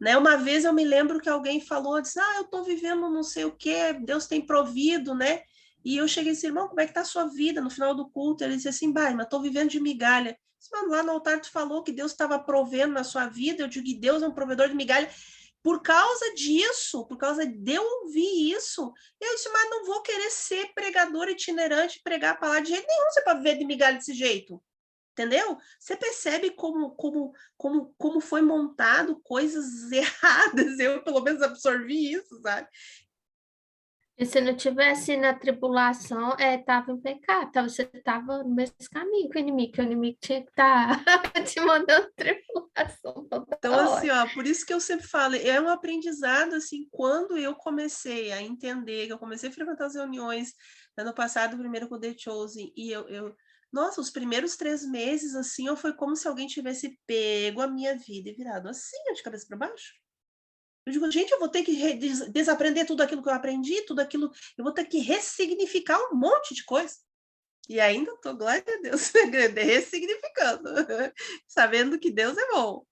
Né? Uma vez eu me lembro que alguém falou, disse, eu tô vivendo não sei o quê, Deus tem provido, né? E eu cheguei assim, irmão, como é que tá a sua vida no final do culto? Ele disse assim, mas tô vivendo de migalha. Disse, mano, lá no altar tu falou que Deus estava provendo na sua vida, eu digo que Deus é um provedor de migalha. Por causa disso, por causa de eu ouvir isso, eu disse, mas não vou querer ser pregador itinerante, pregar a palavra de jeito nenhum, você pode viver de migalha desse jeito. Entendeu? Você percebe como foi montado coisas erradas. Eu, pelo menos, absorvi isso, sabe? E se não tivesse na tribulação, estava em pecado, você estava no mesmo caminho que o inimigo tinha que estar te mandando tribulação. Então, assim, por isso que eu sempre falo, é um aprendizado, assim, quando eu comecei a entender, que eu comecei a frequentar as reuniões, ano passado, primeiro com o The Chosen, e nossa, os primeiros 3 meses, assim, foi como se alguém tivesse pego a minha vida e virado assim, de cabeça para baixo. Eu digo, gente, eu vou ter que desaprender tudo aquilo que eu aprendi, tudo aquilo, eu vou ter que ressignificar um monte de coisa. E ainda estou, glória a Deus, ressignificando, sabendo que Deus é bom.